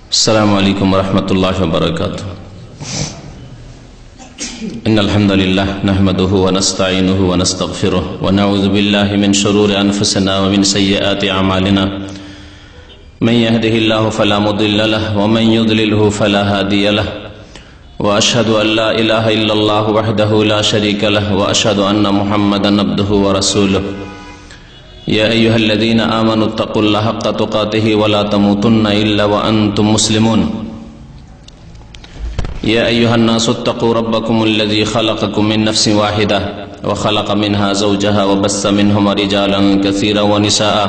अस्सलामु अलैकुम वरहमतुल्लाहि वबरकातुहू। इन्नल हम्दुलिल्लाह नहमदुहु व नस्तईनुहु व नस्तगफिरुहु व नऊज़ु बिल्लाहि मिन शुरूरि अनफुसिना व मिन सय्यिआति अमालिना। मन यहदिहिल्लाहु फला मुदिल्ल लहु व मन युद्लिलहु फला हादिय लहु व अशहदु अन ला इलाहा इल्लल्लाहु वहदहु ला शरीका लहु व अशहदु अन्ना मुहम्मदन अब्दुहु व रसूलुहु। या अय्युहल्लज़ीना आमनु तक़ुल्लाह हक़्क़ तुक़ातिहि व ला तमूतुन्ना इल्ला व अंतुम मुस्लिमून। या अय्युहन्नासु इत्तक़ू रब्बकुमुल्लज़ी ख़लक़कुम मिन नफ़्सिन वाहिदा व ख़लक़ मिन्हा ज़ौजहा व बस्स मिन्हुमा रिजालन कसीरन व निसाअ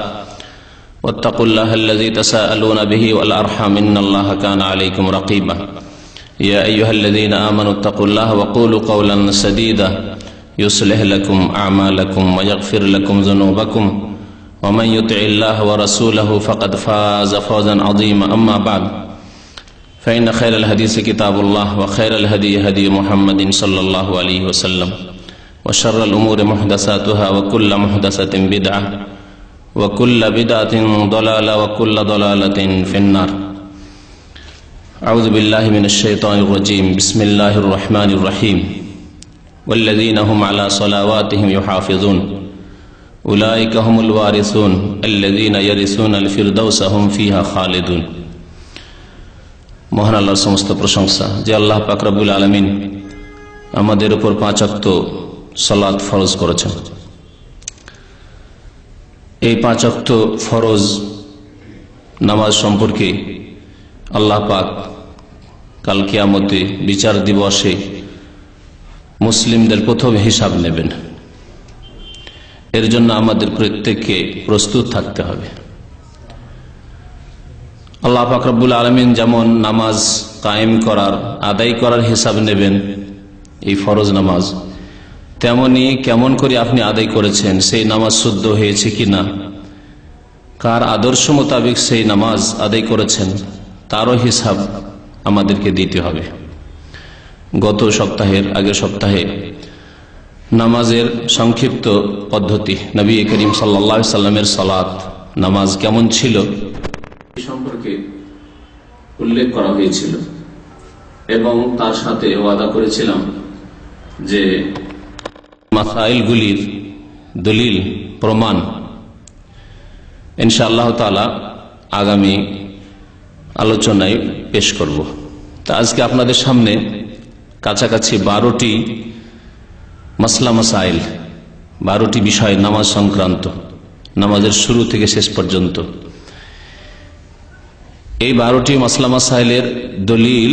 वत्तक़ुल्लाहल्लज़ी तसाअलूना बिही वल अर्हम इन्नल्लाहा काना अलैकुम रक़ीबा। या अय्युहल्लज़ीना आमनु इत्तक़ुल्लाह व क़ूलू क़ौलन सदीदा युस्लिह लकुम अअमालकुम व यग़फ़िर लकुम ज़ुनूबकुम व मन युतिइल्लाह व रसूलहु फ़क़द फ़ाज़ फ़ौज़न अज़ीमा। अम्मा बअद फ़इन्न ख़ैरल हदीस किताबुल्लाह व ख़ैरल हदी हदी मुहम्मदिन सल्लल्लाहु अलैहि वसल्लम व शर्रल उमूरि मुहदसातुहा व कुल्लु मुहदसतिन बिदअह व कुल्लु बिदअतिन दलाला व कुल्लु दलालतिन फ़िन्नार। अऊज़ु बिल्लाहि मिनश शैतानिर रजीम। बिस्मिल्लाहिर रहमानिर रहीम। वल्लज़ीना हुम अला सलावातिहिम युहाफ़िज़ून उलाइका हुमुल वारिसून अल्लज़ीना यरिसूनल फ़िरदौस हुम फ़ीहा ख़ालिदून। মহান আল্লাহর সমস্ত প্রশংসা যে আল্লাহ পাক রব্বুল আলামিন আমাদের উপর 5 ওয়াক্ত সালাত ফরজ করেছেন। এই 5 ওয়াক্ত ফরজ নামাজ সম্পর্কে আল্লাহ পাক কাল কিয়ামতে বিচার দিবসে মুসলিমদের প্রথম হিসাব নেবেন। এর জন্য আমাদের প্রত্যেককে প্রস্তুত থাকতে হবে। আল্লাহ পাক রব্বুল আলামিন যেমন নামাজ কায়েম করার আদায় করার হিসাব নেবেন এই ফরজ নামাজ, তেমনি কেমন করে আপনি আদায় করেছেন, সেই নামাজ শুদ্ধ হয়েছে কিনা, কার আদর্শ মোতাবেক সেই নামাজ আদায় করেছেন তারও হিসাব আমাদেরকে দিতে হবে। গত সপ্তাহের আগের সপ্তাহে নামাজের সংক্ষিপ্ত পদ্ধতি, নবী করিম সাল্লাল্লাহু আলাইহি সাল্লামের সালাত নামাজ কেমন ছিল সম্পর্কে উল্লেখ করা হয়েছিল এবং তার সাথে ওয়াদা করেছিলাম যে মাসাইলগুলির দলিল প্রমাণ ইনশাআল্লাহ তাআলা আগামী আলোচনায় পেশ করব। তা আজকে আপনাদের সামনে কাছাকাছি 12টি মাসলা মাসাইল, 12টি বিষয় নামাজ সংক্রান্ত, নামাজের শুরু থেকে শেষ পর্যন্ত এই 12টি মাসলা মাসাইলের দলিল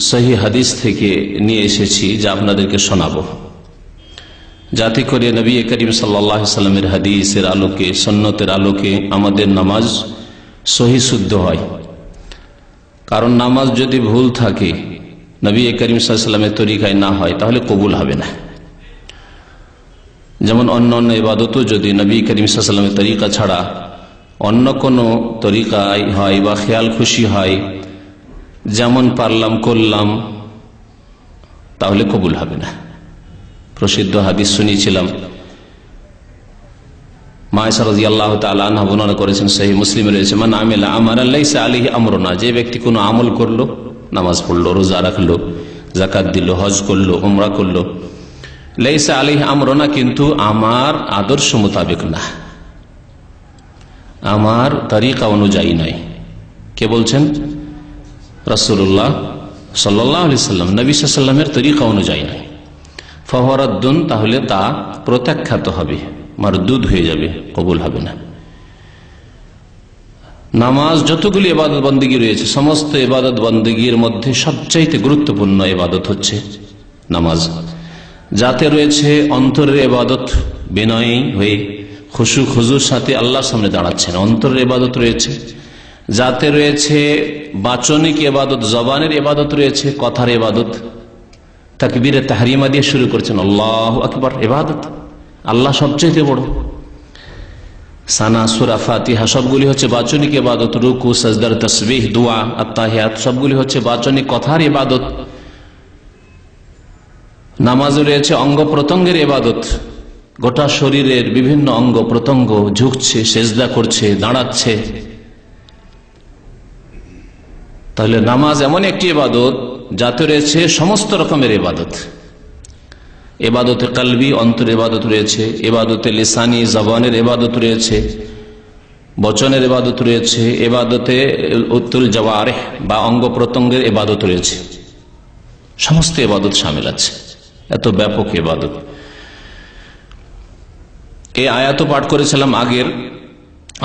সহিহ হাদিস থেকে নিয়ে এসেছি, যা আপনাদেরকে শোনাবো, যাতে করে নবী করিম সাল্লাল্লাহু আলাইহি সাল্লামের হাদিসের আলোকে, সুন্নতের আলোকে আমাদের নামাজ সহি শুদ্ধ হয়। কারণ নামাজ যদি ভুল থাকে, নবী করিম সাল্লাল্লাহু আলাইহি সাল্লামের তরিকায় না হয়, তাহলে কবুল হবে না। যেমন অন্য অন্য ইবাদতও যদি নবী করিম সাল্লাল্লাহু আলাইহি সাল্লামের তরিকা ছাড়া অন্য কোনো তরিকায় হয় বা খেয়াল খুশি হয়, যেমন পারলাম করলাম, তাহলে কবুল হবে না। প্রসিদ্ধ হাদিস শুনিয়েছিলাম, মা আয়েশা রাদিয়াল্লাহু তাআলা আনহা বর্ণনা করেছেন, সহিহ মুসলিমে রয়েছে, মান আমিলা আমালান লাইসা আলাইহি আমরুনা, যে ব্যক্তি কোনো আমল করলো, নামাজ পড়লো, রোজা রাখলো, যাকাত দিল, হজ করলো, উমরা করলো, লাইসা আলাইহি আমরুনা, কিন্তু আমার আদর্শ মোতাবেক না, আমার তরিকা অনুযায়ী নয়। কে বলছেন? রাসূলুল্লাহ সাল্লাল্লাহু আলাইহি সাল্লাম, নবী সাল্লাল্লাহু আলাইহি সাল্লামের তরিকা অনুযায়ী নয়, ফাহুয়া রাদ্দুন, তাহলে তা প্রত্যাখ্যাত হবে, মারদুদ হয়ে যাবে, কবুল হবে না। নামাজ যতগুলি ইবাদত বন্দেগী রয়েছে, সমস্ত ইবাদত বন্দেগীর মধ্যে সবচাইতে গুরুত্বপূর্ণ ইবাদত হচ্ছে নামাজ, যাতে রয়েছে অন্তরের ইবাদত, বিনয়ী হয়ে খুশু খুজুর সাথে আল্লাহর সামনে দাঁড়াচ্ছেন, অন্তরের ইবাদত রয়েছে, যাতে রয়েছে বাচনিক ইবাদত, জবানের ইবাদত রয়েছে, কথার ইবাদত, তাকবীরে তাহরিমা দিয়ে শুরু করছেন, আল্লাহু আকবার, ইবাদত, আল্লাহ সবচেয়ে বড়। সানা, সূরা, ফাতিহা সবগুলি হচ্ছে বাচনিক ইবাদত, রুকু, সাজদার, তাসবিহ, দোয়া, আত্তাহিয়াত সবগুলি হচ্ছে বাচনিক কথার ইবাদত। নামাজে রয়েছে অঙ্গ প্রত্যঙ্গের ইবাদত, গোটা শরীরের বিভিন্ন অঙ্গ প্রত্যঙ্গ ঝুঁকছে, সেজদা করছে, দাঁড়াচ্ছে, তাহলে নামাজ এমন একটি ইবাদত যাতে রয়েছে সমস্ত রকমের ইবাদত। ইবাদতে কলবি, অন্তর ইবাদত রয়েছে, ইবাদতে লিসানি, জবানের ইবাদত রয়েছে, বচনের ইবাদত রয়েছে, ইবাদতে উত্তুল জওয়ারিহ বা অঙ্গ প্রত্যঙ্গের ইবাদত রয়েছে। সমস্ত ইবাদত শামিল আছে, এত ব্যাপক ইবাদত। এই আয়াত পাঠ করেছিলাম আগের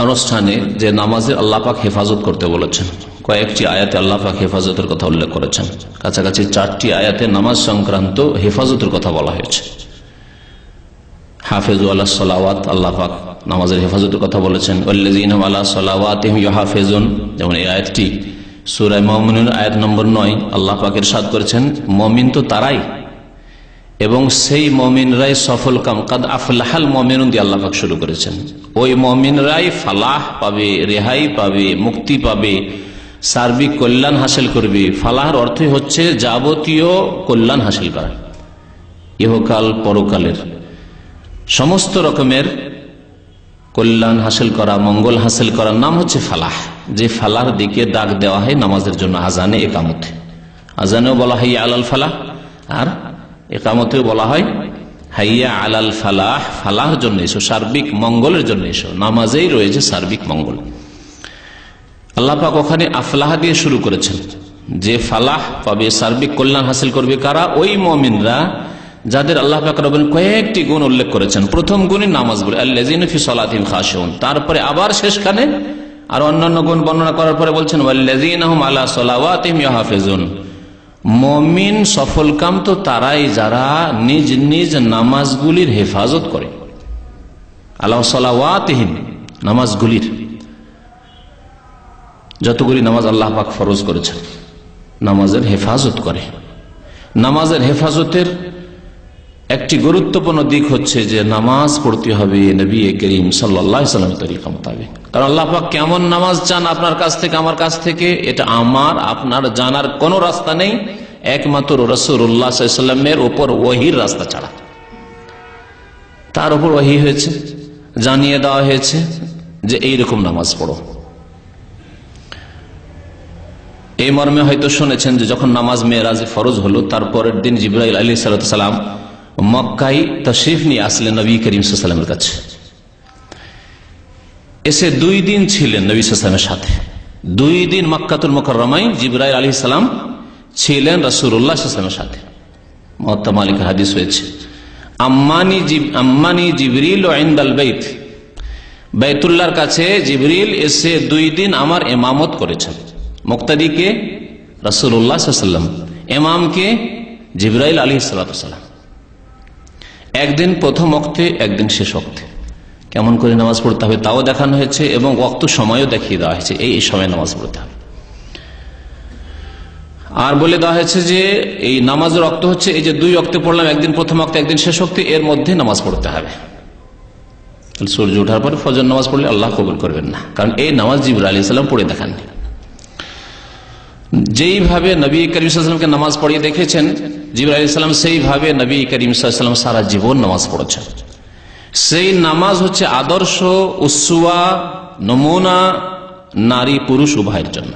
অনুষ্ঠানে যে নামাজের আল্লাহ পাক হেফাজত করতে বলেছেন। কয়েকটি আয়াতে আল্লাহ পাক হেফাজতের কথা উল্লেখ করেছেন, কাছাকাছি 4টি আয়াতে নামাজ সংক্রান্ত হেফাজতের কথা বলা হয়েছে। হাফেজু আলা সালাওয়াত, আল্লাহ পাক নামাজের হেফাজতের কথা বলেছেন। ওয়াল্লাযীনা আলা সালাওয়াতিহিম ইউহাফিজুন, যেমন এই আয়াতটি সূরা মুমিনুন আয়াত নম্বর 9 আল্লাহ পাক ইরশাদ করেছেন মুমিন তো তারাই, এবং সেই মুমিনরাই সফল কাম, কাদ আফলাহাল মুমিনুন দিয়ে আল্লাহ পাক শুরু করেছেন। ওই মুমিনরাই ফালাহ পাবে, রেহাই পাবে, মুক্তি পাবে, সার্বিক কল্যাণ হাসিল করবে। ফালাহর অর্থই হচ্ছে যাবতীয় কল্যাণ হাসিল করা, ইহকাল পরকালের সমস্ত রকমের কল্যাণ হাসিল করা, মঙ্গল হাসিল করার নাম হচ্ছে ফালাহ। যে ফালাহর দিকে ডাক দেওয়া হয় নামাজের জন্য আজানে, একামতে। আজানেও বলা হয় আলাল ফালাহ, আর একামতেও বলা হয় হাইয়া আলাল ফালাহ। ফালাহর জন্য এসো, সার্বিক মঙ্গলের জন্য এসো। নামাজেই রয়েছে সার্বিক মঙ্গল। আল্লাহ পাক ওখানে আফলাহ দিয়ে শুরু করেছেন, যে ফালাহ পাবে, সার্বিক কল্যাণ হাসিল করবে কারা? ওই মুমিনরা যাদের আল্লাহ পাক রব্বুল কয়েকটি গুণ উল্লেখ করেছেন। প্রথম গুণই নামাজ বলে আল্লাযীনা ফি সালাতিহিম খাশিউন, তারপরে আবার শেষখানে আর অন্যান্য গুণ বর্ণনা করার পরে বলছেন ওয়াল্লাযীনা হুম আলা সালাওয়াতিহিম ইউহাফিজুন। মুমিন সফলকাম তো তারাই যারা নিজ নিজ নামাজগুলির হেফাজত করে। আলা সালাওয়াতিহিম, নামাজগুলির, যতগুলি নামাজ আল্লাহ পাক ফরজ করেছেন নামাজের হেফাজত করে। নামাজের হেফাজতের একটি গুরুত্বপূর্ণ দিক হচ্ছে যে নামাজ পড়তে হবে নবী করিম সাল্লাল্লাহু আলাইহি ওয়াসাল্লামের তরিকা মোতাবেক। কারণ আল্লাহ পাক কেমন নামাজ চান আপনার কাছ থেকে, আমার কাছ থেকে, এটা আমার আপনার জানার কোনো রাস্তা নেই, একমাত্র রাসূলুল্লাহ সাল্লাল্লাহু আলাইহি ওয়াসাল্লামের উপর ওহীর রাস্তা ছাড়া। তার উপর ওহী হয়েছে, জানিয়ে দেওয়া হয়েছে যে এইরকম নামাজ পড়ো। এই মর্মে হয়তো শুনেছেন যে যখন নামাজ মেরাজে ফরজ হলো, তারপরের দিন জিবরাইল আলাইহিস সালাম মক্কায় তাশরীফ নিয়ে আসলেন নবী করিম সাল্লাল্লাহু আলাইহি ওয়াসাল্লামের কাছে। এসে 2 দিন ছিলেন নবী সাল্লাল্লাহু আলাইহি ওয়াসাল্লামের সাথে। 2 দিন মক্কাতুল মুকাররমায় জিবরাইল আলাইহিস সালাম ছিলেন রাসূলুল্লাহ সাল্লাল্লাহু আলাইহি ওয়াসাল্লামের সাথে। মুওয়াত্তা মালিকের হাদিস হয়েছে, আম্মানি জিবরিল ইনদাল বাইত, বাইতুল্লাহর কাছে জিবরিল এসে 2 দিন আমার ইমামত করেছেন। মুক্তাদিকে রাসূলুল্লাহ সাল্লাল্লাহু আলাইহি ওয়াসাল্লাম, ইমামকে জিবরাইল আলাইহিস সালাম। একদিন প্রথম ওয়াক্তে, একদিন শেষ ওয়াক্তে। কেমন করে নামাজ পড়তে হবে তাও দেখানো হয়েছে, এবং ওয়াক্ত সময়ও দেখিয়ে দেওয়া হয়েছে, এই সময় নামাজ পড়তে হবে। আর বলে দেওয়া হয়েছে যে এই নামাজের ওয়াক্ত হচ্ছে এই যে 2 ওয়াক্তে পড়লাম, একদিন প্রথম ওয়াক্তে, একদিন শেষ ওয়াক্তে, এর মধ্যে নামাজ পড়তে হবে। সূর্য ওঠার পরে ফজর নামাজ পড়লে আল্লাহ কবুল করবেন না, কারণ এই নামাজ জিবরাইল আলাইহিস সালাম পড়ে দেখাননি। যেইভাবে নবী করিম সাল্লাল্লাহু আলাইহি ওয়াসাল্লামকে নামাজ পড়িয়ে দেখেছেন জিবরাইল আলাইহিস সালাম, সেইভাবে নবী করিম সাল্লাল্লাহু আলাইহি ওয়াসাল্লাম সারা জীবন নামাজ পড়েছেন। সেই নামাজ হচ্ছে আদর্শ, উসওয়া, নমুনা নারী পুরুষ উভয়ের জন্য।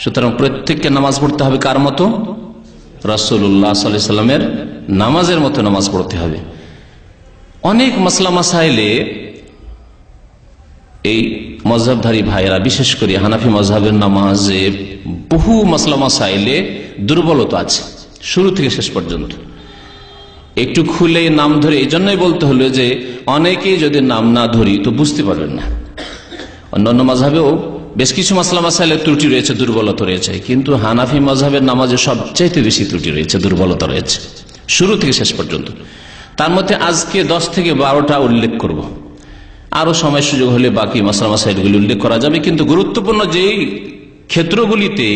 সুতরাং প্রত্যেককে নামাজ পড়তে হবে কার মতো? রাসূলুল্লাহ সাল্লাল্লাহু আলাইহি ওয়াসাল্লামের নামাজের মতো নামাজ পড়তে হবে। অনেক মাসলা মাসাইলে এই মযহাবধারী ভাইয়েরা, বিশেষ করে হানাফি মযহাবের নামাজে বহু মাসলা মাসাইলে দুর্বলতা আছে শুরু থেকে শেষ পর্যন্ত। একটু খুলে নাম ধরে এই জন্যই বলতে হলো যে অনেকেই যদি নাম না ধরি তো বুঝতে পারবেন না। অন্যান্য মাযহাবেও বেশ কিছু মাসলা মাসাইলে ত্রুটি রয়েছে, দুর্বলতা রয়েছে, কিন্তু হানাফি মযহাবের নামাজে সবচাইতে বেশি ত্রুটি রয়েছে, দুর্বলতা রয়েছে শুরু থেকে শেষ পর্যন্ত। তার মধ্যে আজকে 10 থেকে 12টা উল্লেখ করব, আরো সময় সুযোগ হলে বাকি মাসলা মাসাইলগুলি উল্লেখ করা যাবে। কিন্তু গুরুত্বপূর্ণ যেই ক্ষেত্রগুলিতে,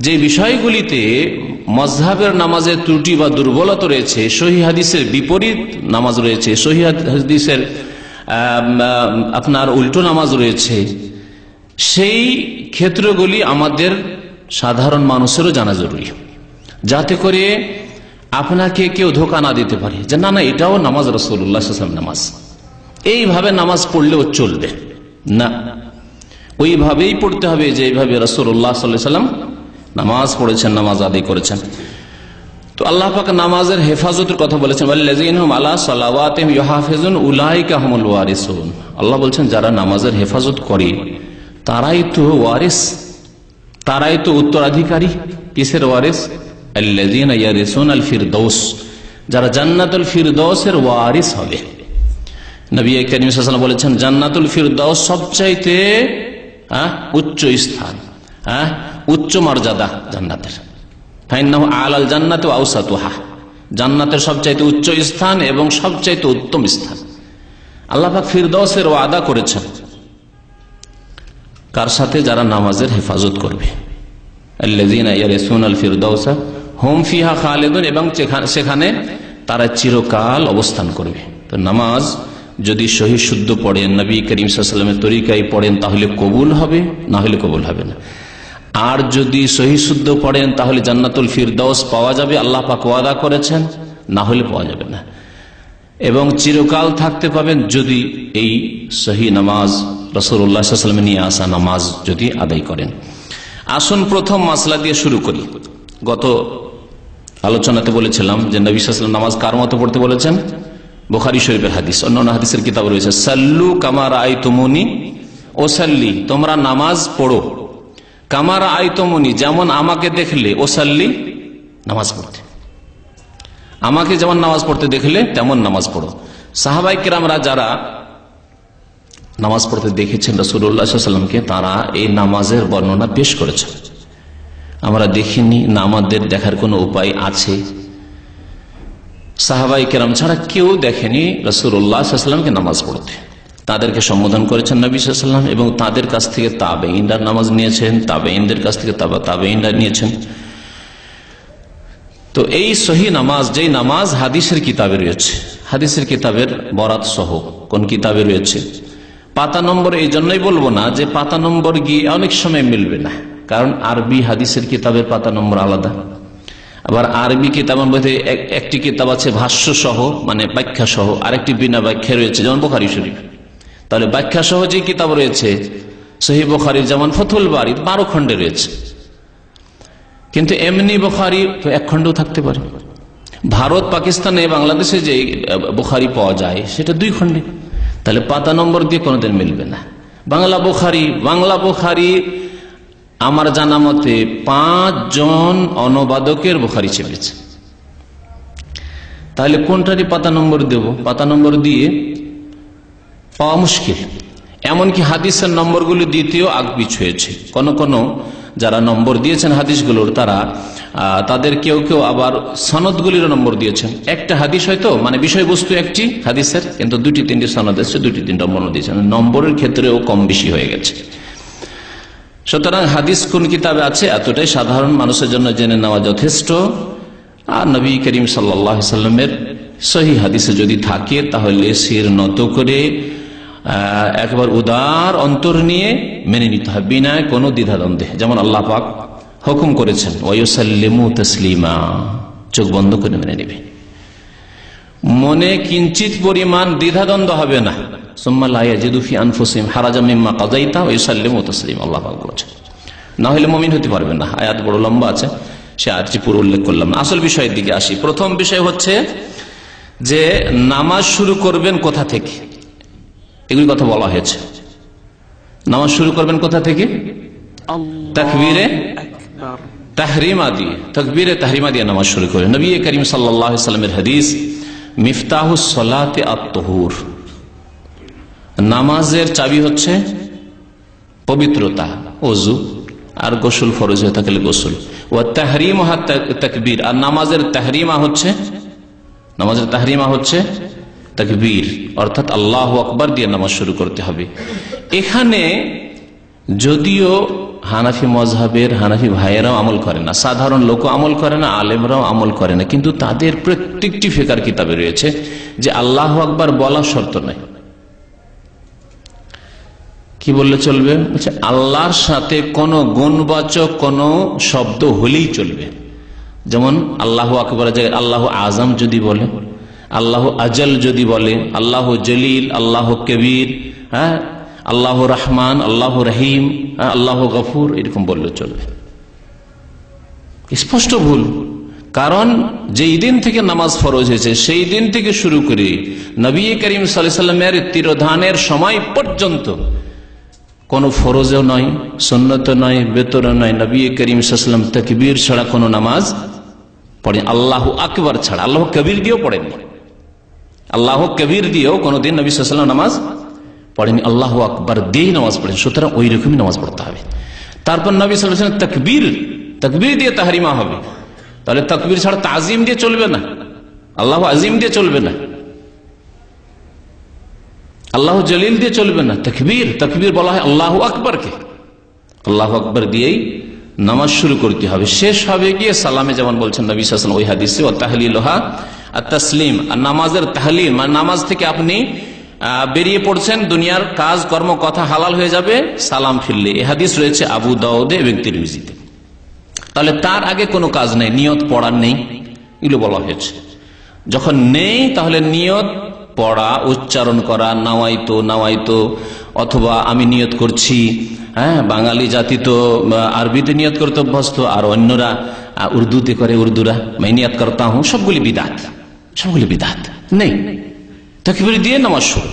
যে বিষয়গুলিতে মযহাবের নামাজের ত্রুটি বা দুর্বলতা রয়েছে, সহিহ হাদিসের বিপরীত নামাজ রয়েছে, সহিহ হাদিসের আপনার উল্টো নামাজ রয়েছে, সেই ক্ষেত্রগুলি আমাদের সাধারণ মানুষেরও জানা জরুরি, যাতে করে আপনাকে কেউ ধোঁকা না দিতে পারে যে না না এটাও নামাজ, রাসূলুল্লাহ সাল্লাল্লাহু আলাইহি ওয়াসাল্লাম নামাজ, এইভাবে নামাজ পড়লেও চলবে না। ওইভাবেই পড়তে হবে যেভাবে রাসূলুল্লাহ সাল্লাল্লাহু আলাইহি ওয়াসাল্লাম নামাজ পড়েছেন, নামাজ আদায় করেছেন। তো আল্লাহ পাক নামাজের হেফাজতের কথা বলেছেন, ওয়াল্লাযীনা হুম আলা সালাওয়াতিহিম ইউহাফিজুন উলাইকা হুমুল ওয়ারিসুন। আল্লাহ বলছেন যারা নামাজের হেফাজত করে তারাই তো ওয়ারিস, তারাই তো উত্তরাধিকারী। কিসের ওয়ারিস? আল্লাযীনা ইয়ারিসুনাল ফিরদাউস, যারা জান্নাতুল ফিরদাউসের ওয়ারিস হবে। নবী করিম সাল্লাল্লাহু আলাইহি ওয়াসাল্লাম বলেছেন জান্নাতুল ফিরদাউস সবচাইতে উচ্চ স্থান, উচ্চ মর্যাদা জান্নাতের। ফাইন্নাহু আলাল জান্নাতি ওয়া আওসাতুহা, জান্নাতের সবচাইতে উচ্চ স্থান এবং সবচাইতে উত্তম স্থান। আল্লাহ পাক ফিরদাউসের ওয়াদা করেছেন কার সাথে? যারা নামাজের হেফাজত করবে। আল্লাযীনা ইয়ারিসুনাল ফিরদাউসা হুম ফিহা খালিদুন, এবং সেখানে তারা চিরকাল অবস্থান করবে। তো নামাজ যদি সহি শুদ্ধ পড়েন, নবী করিম সাল্লাল্লাহু আলাইহি ওয়াসাল্লামের তরিকায় পড়েন, তাহলে কবুল হবে, না হলে কবুল হবে না। আর যদি সহি শুদ্ধ পড়েন তাহলে জান্নাতুল ফিরদাউস পাওয়া যাবে, আল্লাহ পাক ওয়াদা করেছেন, না হলে পাওয়া যাবে না। এবং চিরকাল থাকতে পাবেন যদি এই সহি নামাজ রাসূলুল্লাহ সাল্লাল্লাহু আলাইহি ওয়াসাল্লাম নিয়ে আসা নামাজ যদি আদায় করেন। আসুন প্রথম মাসলা দিয়ে শুরু করি। গত আলোচনাতে বলেছিলাম যে নবী সাল্লাল্লাহু আলাইহি ওয়াসাল্লাম নামাজ কার মতো পড়তে বলেছেন? বুখারী শরীফের হাদিস, অন্যান্য হাদিসের কিতাব রয়েছে। সাল্লু কামা রাআইতুমুনি ওসাল্লি, তোমরা নামাজ পড়ো কামা রাআইতুমুনি, যেমন আমাকে দেখলে, ওসাল্লি নামাজ পড়তে, আমাকে যেমন নামাজ পড়তে দেখলে তেমন নামাজ পড়ো। সাহাবায়ে কেরামরা যারা নামাজ পড়তে দেখেছেন রাসূলুল্লাহ সাল্লাল্লাহু আলাইহি ওয়াসাল্লামকে, তারা এই নামাজের বর্ণনা পেশ করেছেন। আমরা দেখিনি না, আমাদের দেখার কোনো উপায় আছে? সাহাবায়ে কেরাম ছাড়া কেউ দেখেনি রাসূলুল্লাহ সাল্লাল্লাহু আলাইহি ওয়াসাল্লামকে নামাজ পড়তে। তাদেরকে সম্বোধন করেছেন নবী সাল্লাল্লাহু আলাইহি ওয়াসাল্লাম, এবং তাদের কাছ থেকে তাবেঈনরা নামাজ নিয়েছেন, তাবেঈনদের কাছ থেকে তাবেঈনরা নিয়েছেন। তো এই সহি নামাজ, যেই নামাজ হাদিসের কিতাবে রয়েছে, হাদিসের কিতাবের বরাত সহ কোন কিতাবে রয়েছে, পাতা নম্বর এই জন্যই বলবো না যে পাতা নম্বর গিয়ে অনেক সময় মিলবে না, কারণ আরবি হাদিসের কিতাবের পাতা নম্বর আলাদা। আবার আরবি কিতাবের মধ্যে একটি কিতাব আছে ভাষ্য সহ, মানে ব্যাখ্যা সহ, আরেকটি বিনা ব্যাখ্যা রয়েছে, যেমন বুখারী শরীফ। তাহলে ব্যাখ্যা সহ যে কিতাব রয়েছে সহিহ বুখারীর, যেমন ফাথুল বারী 12 খণ্ডে রয়েছে, কিন্তু এমনি বুখারী তো 1 খণ্ডও থাকতে পারে। ভারত, পাকিস্তানে, বাংলাদেশে যে বুখারী পাওয়া যায় সেটা 2 খণ্ডে। তাহলে পাতা নম্বর দিয়ে কোনোদিন মিলবে না। বাংলা বুখারী আমার জানা মতে 5 জন অনুবাদকের বুখারী ছেপেছে। তাহলে কোনটারই পাতা নম্বর দেব? পাতা নম্বর দিয়ে পাওয়া মুশকিল। এমনকি হাদিসের নম্বরগুলি দ্বিতীয় আগপিছ হয়েছে। কোন কোন যারা নম্বর দিয়েছেন হাদিসগুলোর, তাদের কেউ কেউ আবার সনদগুলির নম্বর দিয়েছেন। একটা হাদিস হয়তো, মানে বিষয়বস্তু একটি হাদিসের, কিন্তু 2-3টি সনদ এসেছে, 2-3 নম্বর দিয়েছেন। নম্বরের ক্ষেত্রেও কম বেশি হয়ে গেছে। সুতরাং হাদিস কোন কিতাবে আছে এতটাই সাধারণ মানুষের জন্য জেনে নেওয়া যথেষ্ট। আর নবী করিম সাল্লাল্লাহু আলাইহি ওয়াসাল্লামের সহিহ হাদিসে যদি থাকে তাহলে শির নত করে একবার উদার অন্তর নিয়ে মেনে নিতে হবে, বিনা কোনো দ্বিধাদ্বন্দ্বে। যেমন আল্লাহ পাক হুকুম করেছেন ওয়ায়ুসাল্লিমু তাসলিমা, চোখ বন্ধ করে মেনে নেবে, মনে কিঞ্চিত পরিমাণ দ্বিধাদ্বন্দ্ব হবে না। সুম্মা লা ইয়াজিদু ফি আনফুসিহিম হারাজাম মিম্মা কাযাইতা ওয়া ইউসাল্লিমু তাসলিমা, আল্লাহ পাক বলেছেন। না হলে মুমিন হতে পারবে না। আয়াত বড় লম্বা আছে, সে আয়াতটি পুরো উল্লেখ করলাম না। আসল বিষয়ের দিকে আসি। প্রথম বিষয় হচ্ছে যে নামাজ শুরু করবেন কোথা থেকে, এগুলি কথা বলা হয়েছে। নামাজ শুরু করবেন কোথা থেকে? তাকবীরে তাহরিমা দিয়ে, তাকবীরে তাহরিমা দিয়ে নামাজ শুরু করেন। নবী করিম সাল্লাল্লাহু আলাইহি ওয়াসাল্লামের হাদিস, মিফতাহুস সালাতি আত-তুহুর, নামাজের চাবি হচ্ছে পবিত্রতা, ওযু, আর গোসল ফরজ হয়ে থাকলে গোসল। ওয়া তাহরিমুহা তাকবীর, আর নামাজের তাহরিমা হচ্ছে তাকবীর, অর্থাৎ আল্লাহু আকবার দিয়ে নামাজ শুরু করতে হবে। এখানে যদিও হানাফি মযহাবের হানাফি ভাইয়েরাও আমল করে না, সাধারণ লোকও আমল করে না, আলেমরাও আমল করে না, কিন্তু তাদের প্রত্যেকটি ফিকার কিতাবে রয়েছে যে আল্লাহু আকবার বলা শর্ত নাই। কি বললে চলবে? আল্লাহর সাথে কোন গুণবাচক কোন শব্দ হলেই চলবে। যেমন আল্লাহু আকবার জায়গায় আল্লাহু আজম যদি বলে, আল্লাহু আজল যদি বলে, আল্লাহু জলিল, আল্লাহু কবির, আল্লাহ রহমান, আল্লাহ রহিম, আল্লাহ গফুর এরকম বললে চলবে। স্পষ্ট ভুল। কারণ যেই দিন থেকে নামাজ ফরজ হয়েছে সেই দিন থেকে শুরু করে নবী করিম সাল্লাল্লাহু আলাইহি ওয়াসাল্লামের তিরোধানের সময় পর্যন্ত কোনো ফরজও নয়, সুন্নত নয়, বেতরও নয়, নবী করিম সাল্লাল্লাহু আলাইহি ওয়াসাল্লাম তাকবীর ছাড়া কোনো নামাজ পড়েন, আল্লাহু আকবার ছাড়া। আল্লাহ কবির দিয়েও পড়েননি, আল্লাহ কবির দিয়েও কোনোদিন নবী সাল্লাল্লাহু আলাইহি ওয়াসাল্লাম নামাজ পড়েনি, আল্লাহু আকবার দিয়েই নামাজ পড়েন। সুতরাং ওই রকমই নামাজ পড়তে হবে। তারপর নবী সাল্লাল্লাহু আলাইহি ওয়াসাল্লাম তাকবীর দিয়ে তাহরিমা হবে। তাহলে তাকবীর ছাড়া তাজিম দিয়ে চলবে না, আল্লাহ আজিম দিয়ে চলবে না, আল্লাহ জলিল দিয়ে চলবে না। তাকবীর বলা হয় আল্লাহু আকবারকে, আল্লাহু আকবার দিয়েই নামাজ শুরু করতে হবে। শেষ হবে গিয়ে সালামে, যেমন বলছেন নবী সাল্লাল্লাহু আলাইহি ওয়াসাল্লাম ওই হাদিসে, ওয়া তাহলিলুহা আত-তাসলিম। আর নামাজের তাহলিল মানে নামাজ থেকে আপনি বেরিয়ে পড়ছেন, দুনিয়ার কাজ কর্ম কথা হালাল হয়ে যাবে সালাম ফিরলে। এই হাদিস রয়েছে আবু দাউদে এবং তিরমিজিতে। তাহলে তার আগে কোনো কাজ নেই, নিয়ত পড়ার নেই, এগুলো বলা হয়েছে। যখন নেই তাহলে নিয়ত পড়া, উচ্চারণ করা, নাওয়াইতো অথবা আমি নিয়ত করছি। হ্যাঁ, বাঙালি জাতি তো আরবিতে নিয়ত করতে অভ্যস্ত, আর অন্যরা উর্দুতে করে, উর্দুরা मैं নিয়ত করতা হুঁ, সবগুলি বিদআত নেই। তাকবীর দিয়ে নামাজ শুরু।